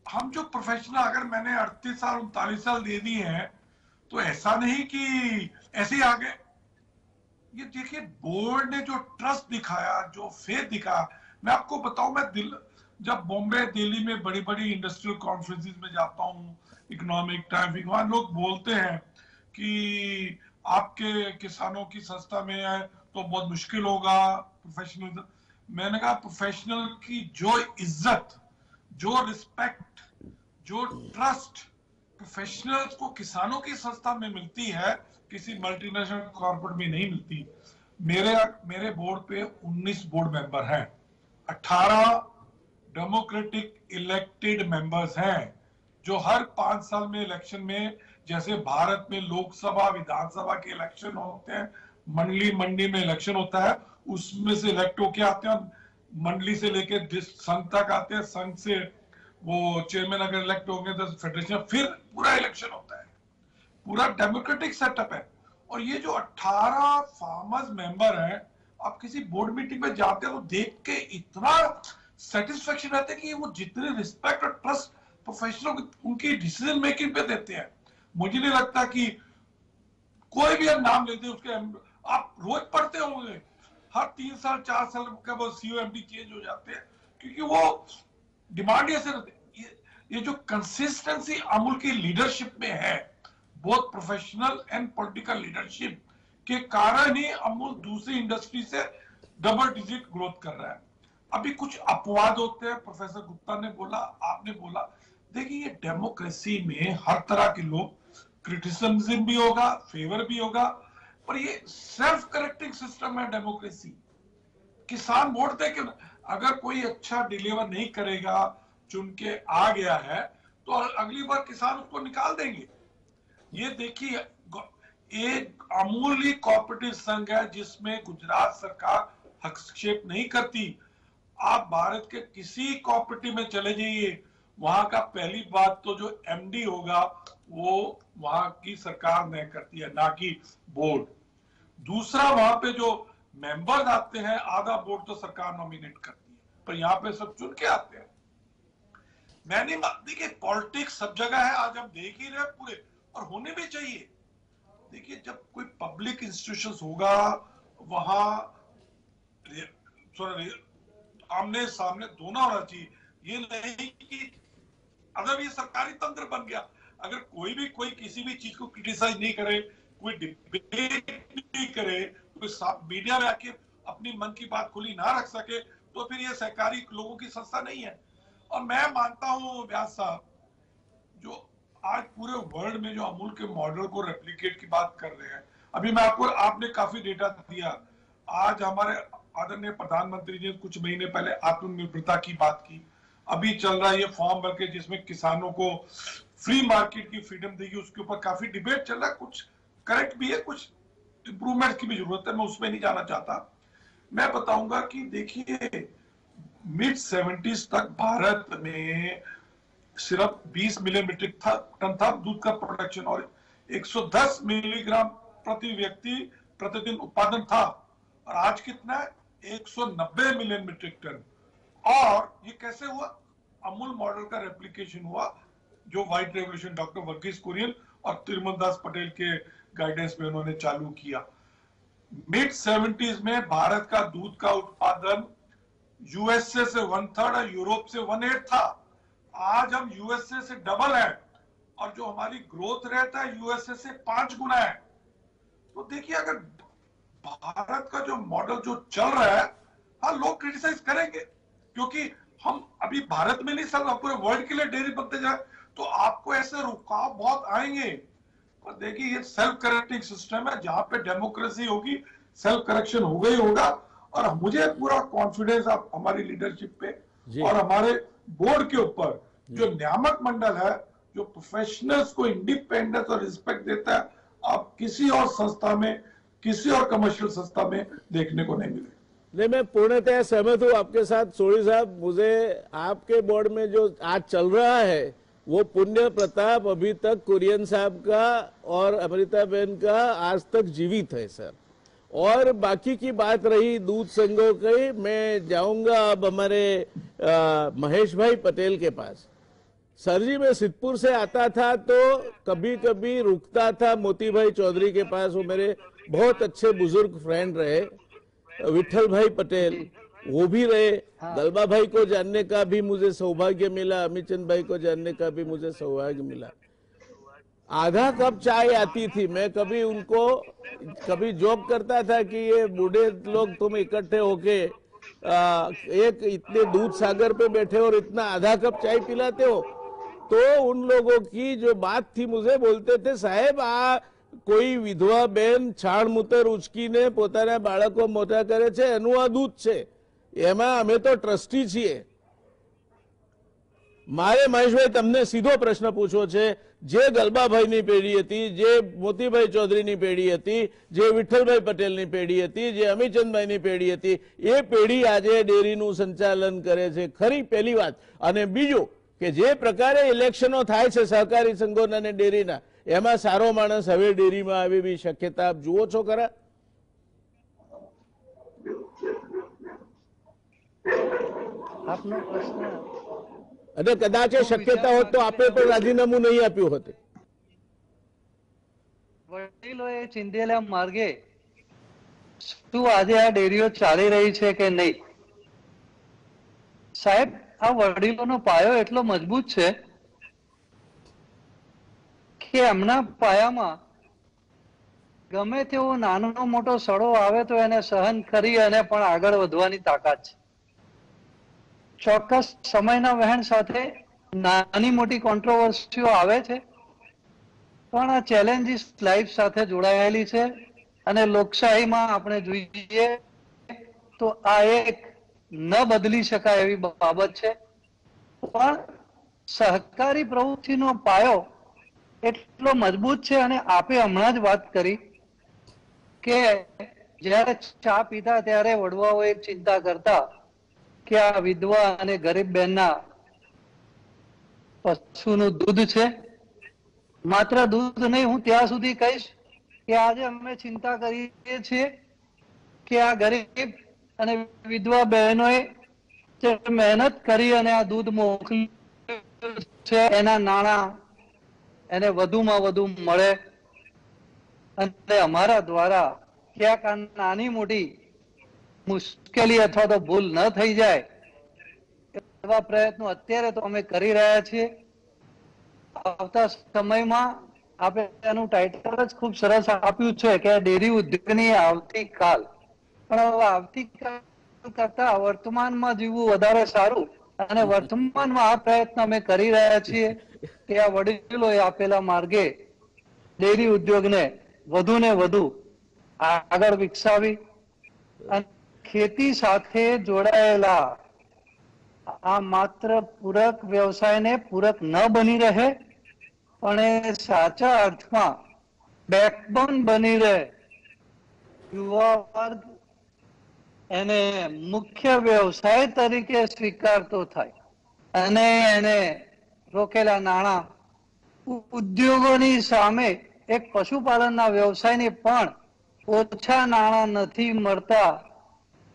हम जो प्रोफेशनल, अगर मैंने 38 साल 39 साल दे दिए हैं, तो ऐसा नहीं कि ऐसे ही आगे। ये देखिए, बोर्ड ने जो ट्रस्ट दिखाया, जो फेथ दिखाया। मैं आपको बताऊं, मैं जब बॉम्बे, दिल्ली में बड़ी बड़ी इंडस्ट्रियल कॉन्फ्रेंसेस में जाता हूं, इकोनॉमिक टाइम, वहां लोग बोलते हैं कि आपके किसानों की संस्था में है तो बहुत मुश्किल होगा प्रोफेशनल। मैंने कहा प्रोफेशनल की जो इज्जत, जो रिस्पेक्ट, जो ट्रस्ट प्रोफेशनल्स को किसानों की संस्था में मिलती है, किसी मल्टीनेशनल कॉर्पोरेट में नहीं मिलती। मेरे बोर्ड पे 19 बोर्ड मेंबर हैं, 18 डेमोक्रेटिक इलेक्टेड मेंबर्स हैं, जो हर 5 साल में इलेक्शन में, जैसे भारत में लोकसभा विधानसभा के इलेक्शन होते हैं, मंडी में इलेक्शन होता है, उसमें से इलेक्ट होके आते हैं, मंडली से लेके संघ तक आते हैं, संघ से वो चेयरमैन अगर इलेक्ट होंगे तो फेडरेशन, फिर पूरा इलेक्शन होता है, पूरा डेमोक्रेटिक सेटअप है। और ये जो 18 फार्मर्स मेंबर हैं, आप किसी बोर्ड मीटिंग में जाते हो तो देख के इतना सेटिस्फेक्शन रहता है कि वो जितने रिस्पेक्ट और ट्रस्ट प्रोफेशनल उनकी डिसीजन मेकिंग पे देते हैं। मुझे नहीं लगता कि कोई भी नाम लेते हैं उसके, आप रोज पढ़ते होंगे, हर 3 साल 4 साल का वो सीईओ एमडी चेंज हो जाते हैं, क्योंकि वो डिमांड ऐसे रहते। ये जो कंसिस्टेंसी अमूल की लीडरशिप में है, both professional and political leadership के कारण ही अमूल दूसरी इंडस्ट्री से डबल डिजिट ग्रोथ कर रहा है। अभी कुछ अपवाद होते हैं, प्रोफेसर गुप्ता ने बोला, आपने बोला, देखिए ये डेमोक्रेसी में हर तरह के लोग, क्रिटिसिज्म भी होगा, फेवर भी होगा, पर ये सेल्फ करेक्टिंग सिस्टम है डेमोक्रेसी। किसान वोट दे के, अगर कोई अच्छा डिलीवर नहीं करेगा, चुन के आ गया है, तो अगली बार किसान उसको निकाल देंगे। ये देखिए, एक अमूली कोऑपरेटिव संघ है जिसमें गुजरात सरकार हस्तक्षेप नहीं करती। आप भारत के किसी कोऑपरेटिव में चले जाइए, वहां का पहली बात तो जो एमडी होगा वो वहां की सरकार ने करती है, ना कि बोर्ड। दूसरा, वहां पे जो मेंबर्स आते हैं, आधा बोर्ड तो सरकार नॉमिनेट करती है, पर यहाँ पे सब चुन के आते हैं। मैंने देखिए, पॉलिटिक्स सब जगह है, आज हम देख ही रहे पूरे, और होने भी चाहिए। देखिए, जब कोई पब्लिक इंस्टीट्यूशंस होगा, वहां आमने सामने दोनों होना चाहिए। ये नहीं कि अगर ये सरकारी तंत्र बन गया, अगर कोई किसी भी चीज को क्रिटिसाइज नहीं करे, कोई डिबेट नहीं करे, कोई मीडिया में आके अपनी मन की बात खुली ना रख सके, तो फिर ये सहकारी लोगों की संस्था नहीं है। और मैं मानता हूं व्यास साहब, जो आज पूरे वर्ल्ड में जो अमूल के मॉडल को रेप्लिकेट की बात कर रहे हैं, अभी मैं आपने काफी डेटा दिया। आज हमारे आदरणीय प्रधानमंत्री जी ने कुछ महीने पहले आत्मनिर्भरता की बात की, अभी चल रहा है ये फॉर्म भर के जिसमें किसानों को फ्री मार्केट की फ्रीडम देगी, उसके ऊपर काफी डिबेट चल रहा है, कुछ करेक्ट भी है, कुछ इंप्रूवमेंट की भी जरूरत है, मैं उसमें नहीं जाना चाहता। मैं बताऊंगा कि देखिए, मिड 70s तक भारत में सिर्फ 20 मिलियन मीट्रिक टन था दूध का प्रोडक्शन, और 110 मिलीग्राम प्रति व्यक्ति प्रतिदिन उत्पादन था, और आज कितना है? 190 मिलियन मीट्रिक टन। और ये कैसे हुआ? अमूल मॉडल का रेप्लिकेशन हुआ, जो white revolution doctor Verghese Kurien और तिरुमल दास पटेल के गाइडेंस में उन्होंने चालू किया। मिड 70s में भारत का दूध का उत्पादन यूएसए से 1/3 और यूरोप से 1/8 था। आज हम यूएसए से डबल है, और जो हमारी ग्रोथ रेट है यूएसए से 5 गुना है। तो देखिए, अगर भारत का जो मॉडल जो चल रहा है, हाँ लोग क्रिटिसाइज करेंगे, क्योंकि हम अभी भारत में नहीं चल रहा, पूरे वर्ल्ड के लिए डेयरी बनते जाए, तो आपको ऐसे रुकाव बहुत आएंगे। और देखिए, ये सेल्फ करेक्टिंग सिस्टम है, जहां पे डेमोक्रेसी होगी, सेल्फ करेक्शन होगा ही होगा। और मुझे पूरा कॉन्फिडेंस आप हमारी लीडरशिप पे और हमारे बोर्ड के ऊपर, जो नियामक मंडल है, जो प्रोफेशनल्स को इंडिपेंडेंस और रिस्पेक्ट देता है, आप किसी और संस्था में, किसी और कमर्शियल संस्था में देखने को नहीं मिले। नहीं, मैं पूर्णतः सहमत हूँ आपके साथ सोढ़ी साहब। मुझे आपके बोर्ड में जो आज चल रहा है, वो पुण्य प्रताप अभी तक कुरियन साहब का और अमृता बहन का आज तक जीवित है सर। और बाकी की बात रही दूध संघों की, मैं जाऊंगा अब हमारे महेश भाई पटेल के पास। सर जी, मैं सिद्धपुर से आता था तो कभी कभी रुकता था मोती भाई चौधरी के पास, वो मेरे बहुत अच्छे बुजुर्ग फ्रेंड रहे। विठल भाई पटेल वो भी रहे, दलबा भाई को जानने का भी मुझे सौभाग्य मिला, अमितचंद भाई को जानने का भी मुझे सौभाग्य मिला। आधा कप चाय आती थी, मैं कभी उनको कभी जोक करता था कि ये बूढ़े लोग तुम इकट्ठे होके एक इतने दूध सागर पे बैठे और इतना आधा कप चाय पिलाते हो, तो उन लोगों की जो बात थी, मुझे बोलते थे साहेब आ કોઈ વિધવા બેન છાણ મૂતર ઉચકીને પોતાના બાળકો મોટા કરે છે એનું આ દૂધ છે, એમાં અમે તો ટ્રસ્ટી છીએ. મારે મહેશભાઈ તમને સીધો પ્રશ્ન પૂછવો છે, જે ગલબાભાઈની પેઢી હતી, જે મોતીભાઈ ચૌધરીની પેઢી હતી, જે વિઠ્ઠલભાઈ પટેલની પેઢી હતી, જે અમીચંદભાઈની પેઢી હતી, એ પેઢી આજે ડેરીનું સંચાલન કરે છે ખરી? પહેલી વાત. અને બીજું કે જે પ્રકારે ઇલેક્શનો થાય છે સહકારી સંઘોના અને ડેરીના, એમાં સારો માણસ હવે ડેરીમાં આવે એવી શક્યતા આપ જુઓ છો ખરા? આપનો પ્રશ્ન, અને કદાચ એ શક્યતા હોત તો આપણે પણ રાજીનામું નહીં આપ્યું હોત. વડીલોએ ચિંધેલા માર્ગે શું આજે આ ડેરીઓ ચાલી રહી છે કે નહીં? સાહેબ, આ વડીલોનો પાયો એટલો મજબૂત છે કે એમના પાયામાં ગમે તેવો નાનો મોટો સડો આવે તો એને સહન કરી અને પણ આગળ વધવાની તાકાત છે. ચોક્કસ સમયના વહેણ સાથે નાની મોટી કોન્ટ્રોવર્સીઓ આવે છે, પણ આ ચેલેન્જીસ લાઈફ સાથે જોડાયેલી છે. અને લોકશાહીમાં આપણે જોઈએ તો આ એક ન બદલી શકાય એવી બાબત છે. પણ સહકારી પ્રવૃત્તિનો પાયો એટલો મજબૂત છે. અને આપે હમણાં જ વાત કરી કે જ્યારે ચા પીતા ત્યારે વડવાઓ એક ચિંતા કરતા કે આ વિધવા અને ગરીબ બહેનના પશુનું દૂધ છે. માત્ર દૂધ નહીં, હું ત્યાં સુધી કહીશ કે આજે અમે ચિંતા કરીએ છીએ કે આ ગરીબ અને વિધવા બહેનોએ જે મહેનત કરી અને આ દૂધ મોકલ્યું છે, એના નાણાં એને વધુમાં વધુ મળે અને અમારા દ્વારા ક્યાંક આ નાની મોટી મુશ્કેલી અથવા તો ભૂલ ન થઈ જાય એવા પ્રયત્નો અત્યારે તો અમે કરી રહ્યા છીએ. આવતા સમયમાં આપણે એનું ટાઇટલ જ ખૂબ સરસ આપ્યું છે કે ડેરી ઉદ્યોગની આવતીકાલ. પણ હવે આવતીકાલ કરતા વર્તમાનમાં જીવવું વધારે સારું. અને વર્તમાનમાં આ પ્રયત્ન અમે કરી રહ્યા છીએ કે આ વડીલોએ આપેલા માર્ગે ડેરી ઉદ્યોગને વધુ ને વધુ આગળ વિકસાવી અને ખેતી સાથે જોડાયેલા આ માત્ર પૂરક વ્યવસાયને પૂરક ન બની રહે, પણ એ સાચા અર્થમાં બેકબોન બની રહે. યુવા વર્ગ એને મુખ્ય વ્યવસાય તરીકે સ્વીકારતો થાય અને એને રોકેલા નાણાં ઉદ્યોગોની સામે એક પશુપાલનના વ્યવસાયને પણ ઓછા નાણાં નથી મળતા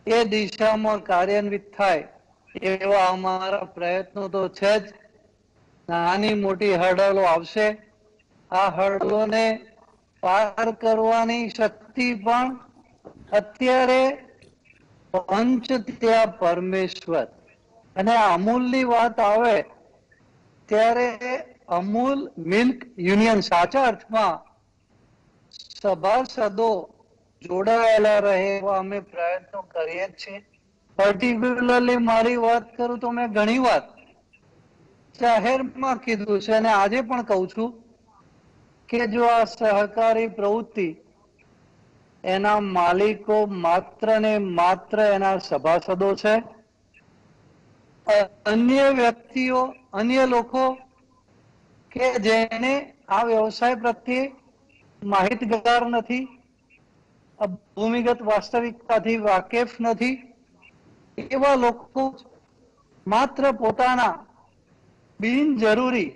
એ દિશામાં કાર્યાન્વિત થાય એવા અમારા પ્રયત્નો તો છે જ. નાની મોટી હર્ડલો આવશે, આ હર્ડલોને પાર કરવાની શક્તિ પણ અત્યારે પંચ ત્યાં પરમેશ્વર. અને અમૂલની વાત આવે ત્યારે અમૂલ મિલ્ક યુનિયન સાચા અર્થમાં સભાસદો જોડાયેલા રહે એવા અમે પ્રયત્નો કરીએ છીએ. પર્ટિક્યુલરલી મારી વાત કરું તો મેં ઘણી વાત જાહેરમાં કીધું છે અને આજે પણ કહું છું કે જો આ સહકારી પ્રવૃત્તિ એના માલિકો માત્ર ને માત્ર એના સભાસદો છે. અન્ય વ્યક્તિઓ, અન્ય લોકો કે જેને આ વ્યવસાય પ્રત્યે માહિતગાર નથી, ભૂમિગત વાસ્તવિકતાથી વાકેફ નથી, એવા લોકો માત્ર પોતાના બિનજરૂરી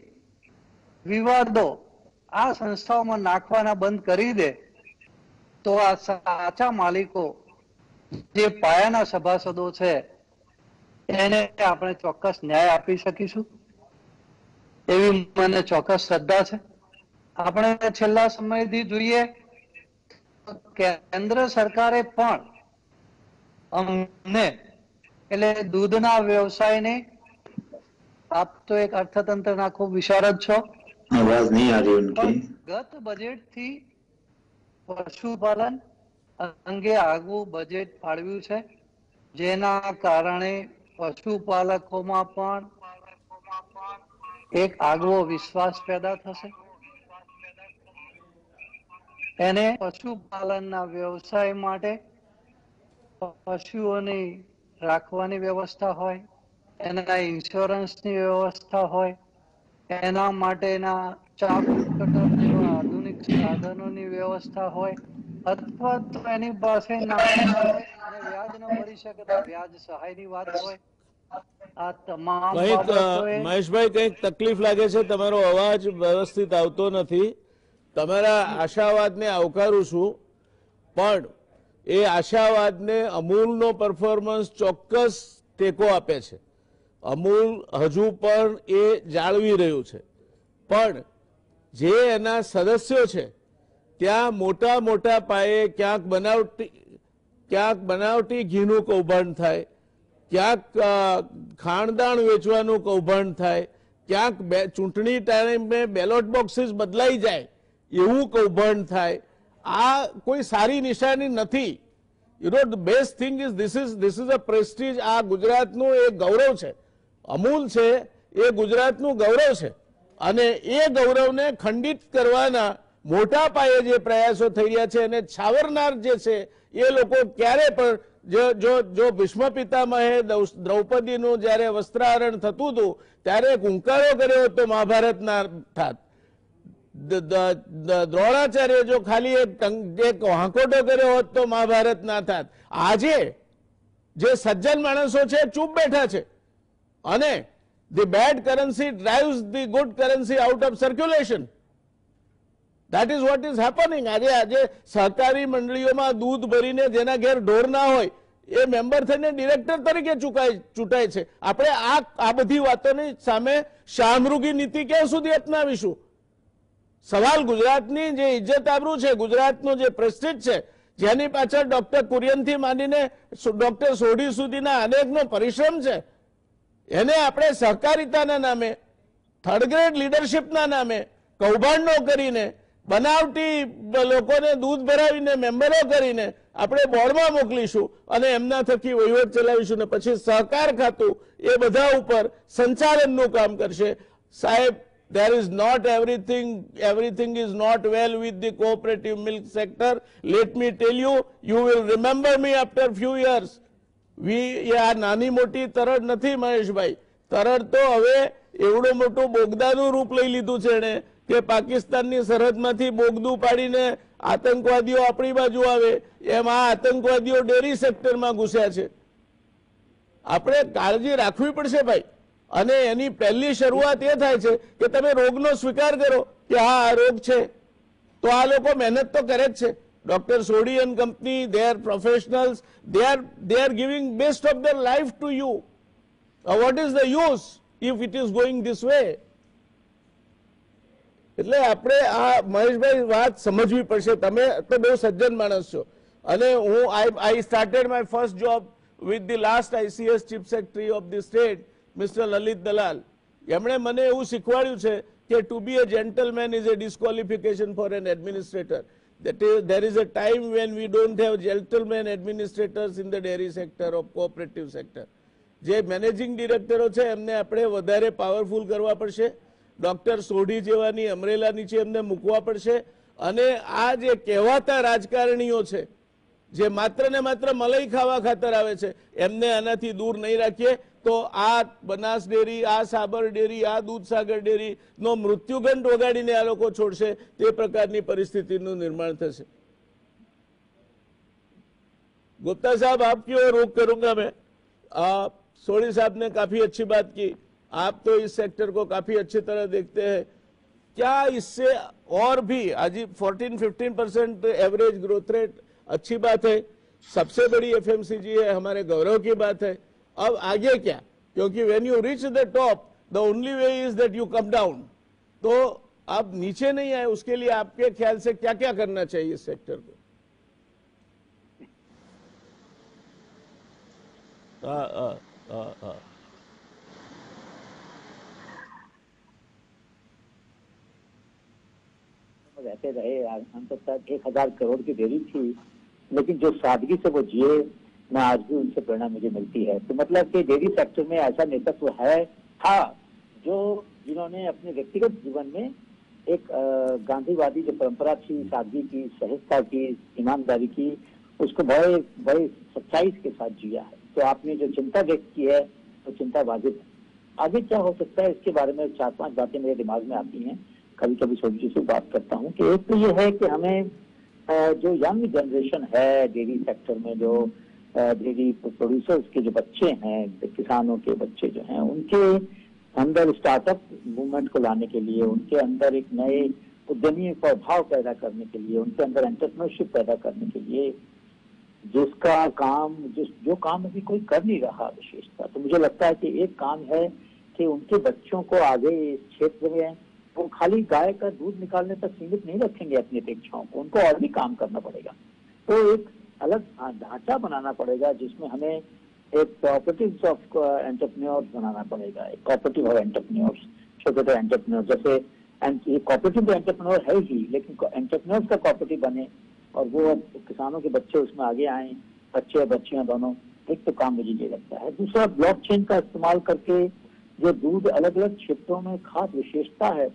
વિવાદો આ સંસ્થાઓમાં નાખવાના બંધ કરી દે તો આ સાચા માલિકો જે પાયાના સભાસદો છે એને આપણે ચોક્કસ ન્યાય આપી શકીશું એવી મને ચોક્કસ શ્રદ્ધા છે. આપણે છેલ્લા સમયથી જોઈએ કેન્દ્ર સરકારે પણ અમને એટલે દૂધના વ્યવસાયને, આપ તો એક અર્થતંત્રના ખૂબ વિશારદ છો, आवाज नहीं आ रही उनकी. ગત બજેટથી પશુપાલન અંગે આગવું બજેટ ફાળવ્યું છે જેના કારણે પશુપાલકોમાં પણ એક આગવો વિશ્વાસ પેદા થશે. એને પશુપાલનના વ્યવસાય માટે પશુઓની રાખવાની વ્યવસ્થા હોય, એના ઇન્સ્યોરન્સની વ્યવસ્થા હોય, એના માટેના ચાપ કટર જેવા આધુનિક સાધનોની વ્યવસ્થા હોય, અથવા તો એની પાસે નાના હોય અને વ્યાજ ન ભરી શકે તો વ્યાજ સહાયની વાત હોય. આ તમામ કંઈક બાબતોએ મહેશભાઈ કંઈક તકલીફ લાગે છે, તમારો અવાજ વ્યવસ્થિત આવતો નથી. તમારા આશાવાદને આવકારું છું, પણ એ આશાવાદને અમૂલનો પરફોર્મન્સ ચોક્કસ ટેકો આપે છે. અમૂલ હજુ પણ એ જાળવી રહ્યું છે, પણ જે એના સદસ્યો છે ત્યાં મોટા મોટા પાયે ક્યાંક બનાવટી ઘીનું કૌભાંડ થાય, ક્યાંક ખાણદાણ વેચવાનું કૌભાંડ થાય, ક્યાંક ચૂંટણી ટાઈમે બેલોટ બોક્સીસ બદલાઈ જાય એવું કૌભાંડ થાય. આ કોઈ સારી નિશાની નથી. You know the best thing is this is a Prestige. આ ગુજરાતનું એક ગૌરવ છે. અમૂલ છે એ ગુજરાતનું ગૌરવ છે, અને એ ગૌરવને ખંડિત કરવાના મોટા પાયે જે પ્રયાસો થઈ રહ્યા છે અને છાવરનાર જે છે એ લોકો ક્યારે પણ જો ભીષ્મ પિતામહે દ્રૌપદીનું જ્યારે વસ્ત્રાહરણ થતું હતું ત્યારે હુંકારો કર્યો તો મહાભારત ના થાત. દ્રોણાચાર્ય જો ખાલી એક વાંકોટો કર્યો હોત તો મહાભારત ના થાત. આજે જે સજ્જન માણસો છે ચૂપ બેઠા છે, અને the bad currency drives the good currency out of circulation. That is what is happening. આજે સહકારી મંડળીઓમાં દૂધ ભરીને જેના ઘેર ઢોર ના હોય એ મેમ્બર થઈને ડિરેક્ટર તરીકે ચૂંટાય છે. આપણે આ બધી વાતોની સામે શાહમૃગી નીતિ ક્યાં સુધી અપનાવીશું? સવાલ ગુજરાતની જે ઇજ્જત આબરૂ છે, ગુજરાતનું જે પ્રેસ્ટીજ છે, જેની પાછળ ડોક્ટર કુરિયનથી માંડીને ડોક્ટર સોઢી સુધીના અનેકનો પરિશ્રમ છે, એને આપણે સહકારિતાના નામે, થર્ડ ગ્રેડ લીડરશિપના નામે કૌભાંડો કરીને, બનાવટી લોકોને દૂધ ભરાવીને મેમ્બરો કરીને આપણે બોર્ડમાં મોકલીશું અને એમના થકી વહીવટ ચલાવીશું ને પછી સહકાર ખાતું એ બધા ઉપર સંચાલનનું કામ કરશે. સાહેબ, there is not everything is not well with the cooperative milk sector. Let me tell you, you will remember me after few years. આ નાની મોટી તરડ નથી મહેશભાઈ. તરડ તો હવે એવડું મોટું બોગદાનું રૂપ લઈ લીધું છે એને કે પાકિસ્તાનની સરહદમાંથી બોગદું પાડીને આતંકવાદીઓ આપણી બાજુ આવે એમ આ આતંકવાદીઓ ડેરી સેક્ટરમાં ઘૂસ્યા છે. આપણે કાળજી રાખવી પડશે ભાઈ, અને એની પહેલી શરૂઆત એ થાય છે કે તમે રોગનો સ્વીકાર કરો કે હા આ રોગ છે. તો આ લોકો મહેનત તો કરે જ છે. Dr. Sodhi and company, they are professionals. They are giving best of their life to you. What is the use if it is going this way? એટલે આપણે આ મહેશભાઈ વાત સમજવી પડશે. તમે તો બહુ સજ્જન માણસ છો, અને I started my first job with the last ICS chief secretary of the state, Mr. Lalit Dalal. એમણે મને એવું શીખવાડ્યું છે કે to be a gentleman is a disqualification for an administrator. There is a time when we don't have gentlemen administrators in the dairy sector or cooperative sector. જે managing ડિરેક્ટરો છે એમને આપણે વધારે પાવરફુલ કરવા પડશે. ડોક્ટર સોઢી જેવાની અમરેલા નીચે એમને મૂકવા પડશે. અને આ જે કહેવાતા રાજકારણીઓ છે જે માત્ર ને માત્ર મલાઈ ખાવા ખાતર આવે છે એમને આનાથી દૂર નહીં રાખીએ તો આ બનાસ ડેરી, આ સાબર ડેરી, આ દૂધસાગર ડેરીનો મૃત્યુઘંટ વગાડીને આ લોકો છોડશે તે પ્રકારની પરિસ્થિતિનું નિર્માણ થશે. गुप्ता साहब, आपकी ओर रुख करूंगा मैं. सोढ़ी साहब ने काफी अच्छी बात की. आप तो इस सेक्टर को काफी अच्छी तरह देखते हैं. क्या इससे और भी आज 14-15% एवरेज ग्रोथ रेट अच्छी बात है, सबसे बड़ी एफएमसीजी है, हमारे गौरव की बात है. अब आगे क्या? क्योंकि when you reach the top the only way is that you come down. तो आप नीचे नहीं आए, उसके लिए आपके ख्याल से क्या क्या करना चाहिए इस सेक्टर को? रहते रहे, अंततः 1000 करोड़ की डेयरी थी, लेकिन जो सादगी से वो जिए, मैं आज भी उनसे प्रेरणा मुझे मिलती है। तो मतलब कि डेयरी सेक्टर में ऐसा नेतृत्व था जो जिन्होंने अपने व्यक्तिगत जीवन में एक गांधीवादी जो परंपरा थी, सादगी की, सहजता की, ईमानदारी की, उसको बड़े बड़े सच्चाई के साथ जिया है। तो आपने जो चिंता व्यक्त की है तो चिंता वाजिब है। आगे क्या हो सकता है इसके बारे में 4-5 बातें मेरे दिमाग में आती हैं, कभी कभी सोची से बात करता हूँ कि एक तो ये है कि हमें जो यंग जनरेशन है डेयरी सेक्टर में, जो डेयरी प्रोड्यूसर्स के जो बच्चे हैं, किसानों के बच्चे जो हैं, उनके अंदर स्टार्टअप मूवमेंट को लाने के लिए, उनके अंदर एक नए उद्यमी प्रभाव पैदा करने के लिए, उनके अंदर एंटरप्रेन्योरशिप पैदा करने के लिए, जिसका काम जो काम अभी कोई कर नहीं रहा विशेषता, तो मुझे लगता है कि एक काम है कि उनके बच्चों को आगे इस क्षेत्र में वो खाली गाय का दूध निकालने तक सीमित नहीं रखेंगे अपनी अपेक्षाओं को, उनको और भी काम करना पड़ेगा। तो एक अलग ढांचा बनाना पड़ेगा जिसमें हमें एक कोऑपरेटिव्स ऑफ एंटरप्रेन्योर्स बनाना पड़ेगा, एक कोऑपरेटिव ऑफ एंटरप्रेन्योर्स, छोटे छोटे एंटरप्रेन्योर, जैसे ये कोऑपरेटिव एंटरप्रेन्योर है ही, लेकिन एंटरप्रेन्योर्स का कोऑपरेटिव बने और वो किसानों के बच्चे उसमें आगे आए, बच्चे बच्चियां दोनों। एक तो काम मुझे ये लगता है। दूसरा, ब्लॉकचेन का इस्तेमाल करके जो दूध अलग अलग क्षेत्रों में खास विशेषता है,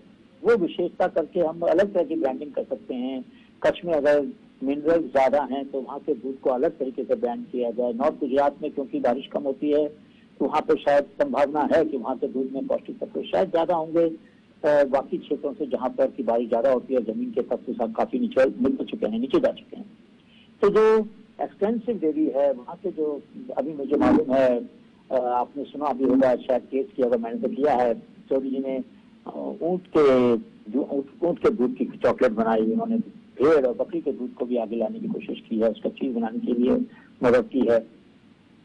वो विशेषता करके हम अलग तरह की ब्रांडिंग कर सकते हैं। कच्छ में अगर मिनरल्स ज्यादा हैं तो वहाँ के दूध को अलग तरीके से ब्रांड किया जाए। नॉर्थ गुजरात में क्योंकि बारिश कम होती है तो वहाँ पे शायद संभावना है कि वहाँ के दूध में पौष्टिक तत्व शायद ज्यादा होंगे, बाकी क्षेत्रों से जहाँ पर की बारिश ज्यादा होती है, जमीन के तत्व काफी नीचे मिल चुके हैं, नीचे जा चुके हैं। तो जो एक्सटेंसिव डेयरी है वहाँ के, जो अभी मुझे मालूम है, आपने सुना भी होगा, शायद केस किया होगा, मैंने तो किया है, चौधरी जी ने ऊँट के दूध की चॉकलेट बनाई, उन्होंने भेड़ और बकरी के दूध को भी आगे लाने की कोशिश की है, उसका चीज बनाने के लिए मदद की है।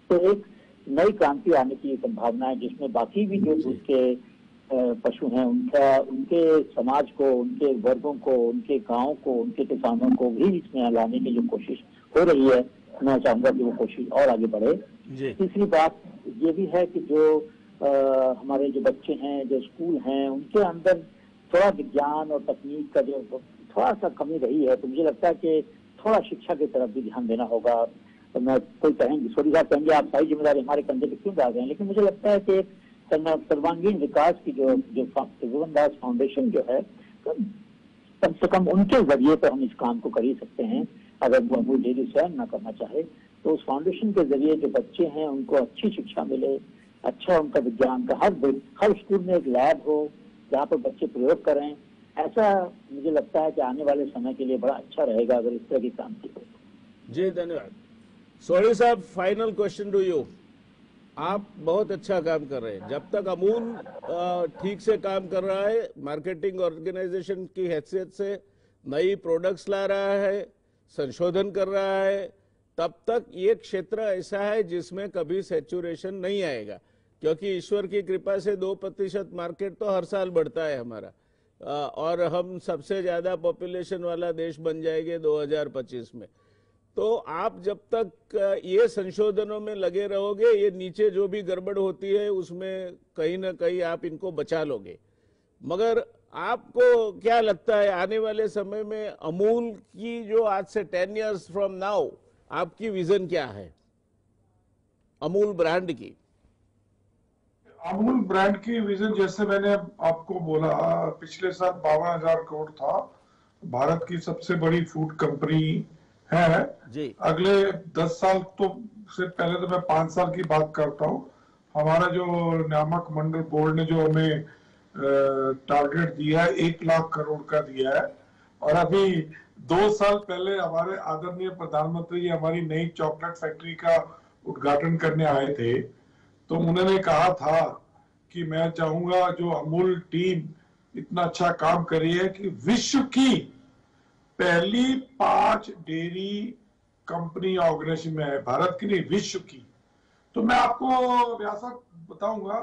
तो एक नई क्रांति आने की संभावना है जिसमें बाकी भी जो दूध के पशु हैं उनके समाज को, उनके वर्गों को, उनके गांव को, उनके किसानों को भी इसमें लाने की जो कोशिश हो रही है, मैं चाहूंगा कि वो कोशिश और आगे बढ़े। तीसरी बात ये भी है कि जो हमारे जो बच्चे हैं, जो स्कूल हैं, उनके अंदर थोड़ा विज्ञान और तकनीक का जो थोड़ा सा कमी रही है, तो मुझे लगता है कि थोड़ा शिक्षा की तरफ भी ध्यान देना होगा। तो मैं कोई कहेंगे, सोरी साहब कहेंगे आप सारी जिम्मेदारी हमारे कंधे पे क्यों डाल रहे हैं, लेकिन मुझे लगता है कि सर्वांगीण विकास की जो त्रिभुवन दास फाउंडेशन जो है, तो कम से कम उनके जरिए तो हम इस काम को कर ही सकते हैं। अगर वो अमूल डेयरी स्वयं न करना चाहे तो उस फाउंडेशन के जरिए जो बच्चे हैं उनको अच्छी शिक्षा मिले, अच्छा उनका विज्ञान का हर स्कूल में एक लैब हो जहाँ पर बच्चे प्रयोग करें। ऐसा मुझे लगता है कि आने वाले समय के लिए बड़ा अच्छा रहेगा अगर इस तरह की क्रांति हो। जी धन्यवाद। सोनी साहब, फाइनल क्वेश्चन टू यू। आप बहुत अच्छा काम कर रहे हैं। जब तक अमूल ठीक से काम कर रहा है, मार्केटिंग ऑर्गेनाइजेशन की हैसियत से नई प्रोडक्ट्स ला रहा है, संशोधन कर रहा है, तब तक ये क्षेत्र ऐसा है जिसमें कभी सैचुरेशन नहीं आएगा, क्योंकि ईश्वर की कृपा से 2% मार्केट तो हर साल बढ़ता है हमारा, और हम सबसे ज्यादा पॉपुलेशन वाला देश बन जाएंगे 2025 में। तो आप जब तक ये संशोधनों में लगे रहोगे, ये नीचे जो भी गड़बड़ होती है उसमें कहीं ना कहीं आप इनको बचा लोगे। मगर आपको क्या लगता है आने वाले समय में अमूल की जो आज से 10 years फ्रॉम नाउ आपकी विजन क्या है अमूल ब्रांड की? अमूल ब्रांड की विजन, जैसे मैंने आपको बोला, पिछले साल 52,000 करोड़ था, भारत की सबसे बड़ी फूड कंपनी है जी। अगले 10 साल तो से पहले तो मैं 5 साल की बात करता हूँ। हमारा जो नियामक मंडल बोर्ड ने जो हमें टारगेट दिया है 1 लाख करोड़ का दिया है, और अभी 2 साल पहले हमारे आदरणीय प्रधानमंत्री हमारी नई चॉकलेट फैक्ट्री का उद्घाटन करने आए थे, तो उन्होंने कहा था कि मैं चाहूंगा जो अमूल टीम इतना अच्छा काम करी है कि विश्व की पहली 5 डेयरी कंपनी ऑर्गेनाइजेशन में है, भारत की नहीं विश्व की। तो मैं आपको व्यासक बताऊंगा,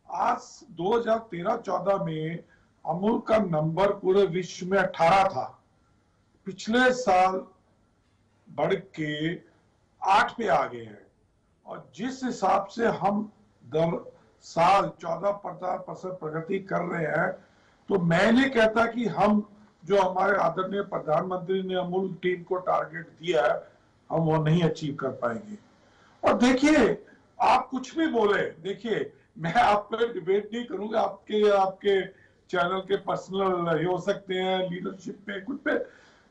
आज 2013-14 में अमूल का नंबर पूरे विश्व में 18 था, पिछले साल बढ़ के 8 पे आ गए हैं। और जिस हिसाब से हम दर साल 14% प्रगति कर रहे हैं, तो मैं नहीं कहता कि हम जो हमारे आदरणीय प्रधानमंत्री ने अमूल टीम को टारगेट दिया है हम वो नहीं अचीव कर पाएंगे। और देखिए, आप कुछ भी बोले, देखिए मैं आप पे डिबेट नहीं करूंगा, आपके चैनल के पर्सनल ये हो सकते हैं, लीडरशिप पे कुछ पे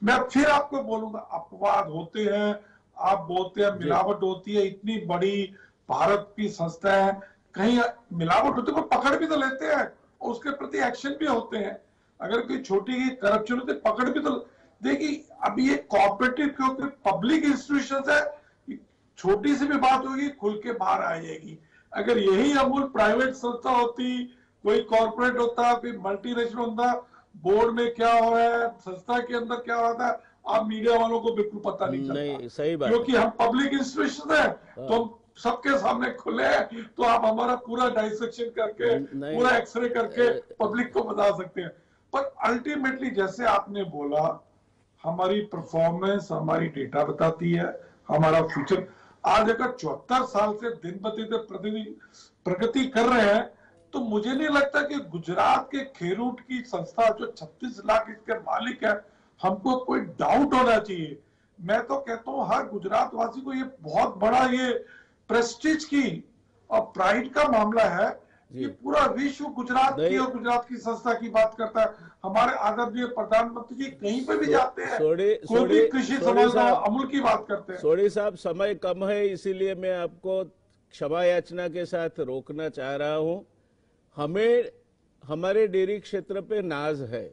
मैं फिर आपको बोलूंगा, अपवाद होते हैं, आप बोलते हैं मिलावट होती है, इतनी बड़ी भारत की संस्था है, कहीं मिलावट होती है, पकड़ भी तो लेते हैं और उसके प्रति एक्शन भी होते हैं। अगर कोई छोटी करप्शन होती पकड़ भी तो, देखिए अभी ये कॉर्पोरेटिव क्योंकि पब्लिक इंस्टीट्यूशन है, छोटी सी भी बात होगी खुल के बाहर आ जाएगी। अगर यही अमूल प्राइवेट संस्था होती, कोई कॉर्पोरेट होता, कोई मल्टीनेशनल होता, बोर्ड में क्या हो रहा है, संस्था के अंदर क्या हो रहा है, आप मीडिया वालों को बिल्कुल पता नहीं चलता। नहीं, सही बात, क्योंकि हम पब्लिक इंस्टीट्यूशन है तो हम सबके सामने खुले हैं, तो आप हमारा पूरा डाइसेक्शन करके, पूरा एक्सरे करके पब्लिक को बता सकते हैं। पर अल्टीमेटली जैसे आपने बोला, हमारी परफॉर्मेंस, हमारी डेटा बताती है हमारा फ्यूचर। आज अगर 74 साल से दिन प्रतिदिन प्रगति कर रहे हैं, तो मुझे नहीं लगता कि गुजरात के खेरूट की संस्था जो 36 लाख इसके मालिक है, हमको कोई डाउट होना चाहिए। मैं तो कहता हूं हर गुजरात वासी को ये बहुत बड़ा ये प्रेस्टीज की और प्राइड का मामला है कि पूरा विश्व गुजरात की और गुजरात की संस्था की बात करता है। हमारे आदरणीय प्रधानमंत्री जी कहीं पे भी जाते हैं, कोई भी कृषि संबंध अमूल की बात करते हैं। सोडी साहब, समय कम है, इसीलिए मैं आपको क्षमा याचना के साथ रोकना चाह रहा हूं। हमें हमारे डेयरी क्षेत्र पे नाज है,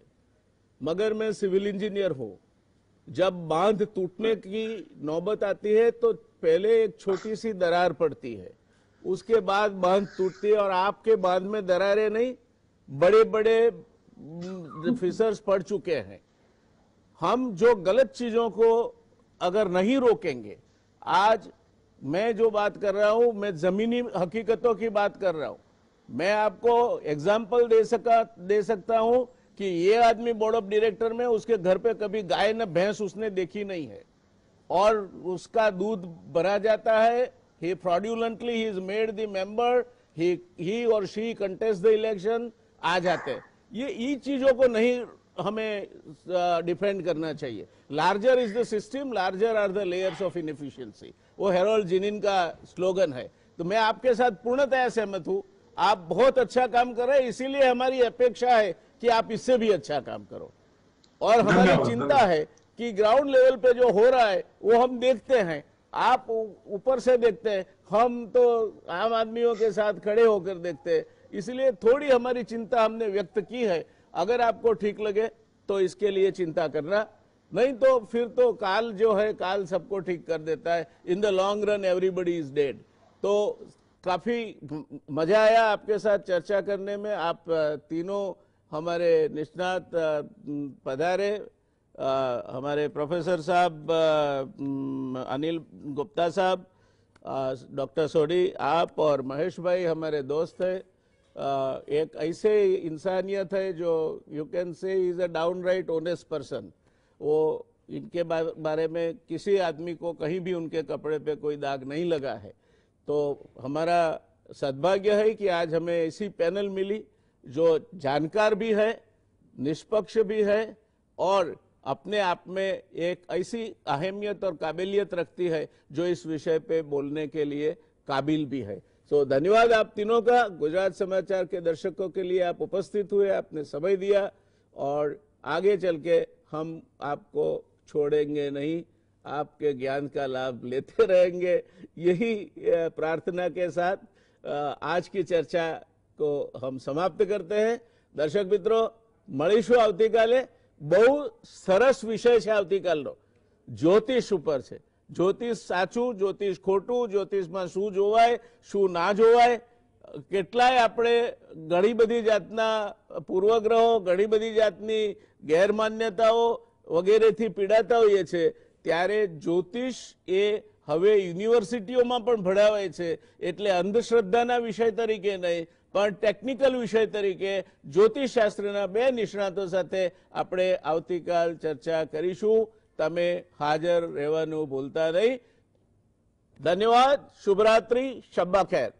मगर मैं सिविल इंजीनियर हूं। जब बांध टूटने की नौबत आती है तो पहले एक छोटी सी दरार पड़ती है, उसके बाद बांध टूटती है, और आपके बांध में दरारें नहीं, बड़े बड़े फिशर्स पड़ चुके हैं। हम जो गलत चीजों को अगर नहीं रोकेंगे, आज मैं जो बात कर रहा हूं, मैं जमीनी हकीकतों की बात कर रहा हूं। मैं आपको एग्जाम्पल दे सकता हूं कि ये आदमी बोर्ड ऑफ डायरेक्टर में, उसके घर पे कभी गाय न भैंस उसने देखी नहीं है, और उसका दूध भरा जाता है। He fraudulently he is made the member, he or she contest the election, आ जाते हैं। ये चीजों को नहीं हमें डिफेंड करना चाहिए। Larger is the system, larger are the layers of inefficiency, वो हेरोल्ड जिनिन का स्लोगन है। तो मैं आपके साथ पूर्णतः सहमत हूं, आप बहुत अच्छा काम कर रहे हैं, इसीलिए हमारी अपेक्षा है कि आप इससे भी अच्छा काम करो। और हमारी चिंता है कि ग्राउंड लेवल पे जो हो रहा है वो हम देखते हैं, आप ऊपर से देखते हैं, हम तो आम आदमियों के साथ खड़े होकर देखते हैं। इसलिए थोड़ी हमारी चिंता हमने व्यक्त की है। अगर आपको ठीक लगे तो इसके लिए चिंता करना, नहीं तो फिर तो काल जो है, काल सबको ठीक कर देता है। In the long run everybody is dead. तो काफी मजा आया आपके साथ चर्चा करने में। आप तीनों हमारे निष्णात पधारे, हमारे प्रोफेसर साहब, अनिल गुप्ता साहब, डॉक्टर सोडी, आप और महेश भाई हमारे दोस्त हैं। एक ऐसे इंसानियत है जो you can say is a downright honest person. वो इनके बारे में किसी आदमी को कहीं भी उनके कपड़े पे कोई दाग नहीं लगा है। तो हमारा सद्भाग्य है कि आज हमें ऐसी पैनल मिली जो जानकार भी है, निष्पक्ष भी है, और अपने आप में एक ऐसी अहमियत और काबिलियत रखती है जो इस विषय पे बोलने के लिए काबिल भी है। तो धन्यवाद आप तीनों का। गुजरात समाचार के दर्शकों के लिए आप उपस्थित हुए, आपने समय दिया, और आगे चल के हम आपको छोड़ेंगे नहीं, आपके ज्ञान का लाभ लेते रहेंगे। यही प्रार्थना के साथ आज की चर्चा को हम समाप्त करते हैं। दर्शक मित्रों, મળીશું આવતીકાલે। બહુ સરસ વિષય છે આવતીકાલનો, જ્યોતિષ ઉપર છે। જ્યોતિષ સાચું, જ્યોતિષ ખોટું, જ્યોતિષમાં શું જોવાય, શું ના જોવાય, કેટલાય આપણે ઘણી બધી જાતના પૂર્વગ્રહો, ઘણી બધી જાતની ગેરમાન્યતાઓ વગેરેથી પીડાતા હોઈએ છે, ત્યારે જ્યોતિષ એ હવે યુનિવર્સિટીઓમાં પણ ભણાવાય છે। એટલે અંધશ્રદ્ધાના વિષય તરીકે નહીં, પણ ટેકનિકલ વિષય તરીકે જ્યોતિષશાસ્ત્રના બે નિષ્ણાતો સાથે આપણે આવતીકાલ ચર્ચા કરીશું। તમે હાજર રહેવાનું ભૂલતા નહીં। ધન્યવાદ, શુભરાત્રી, શબ્બા ખૈર।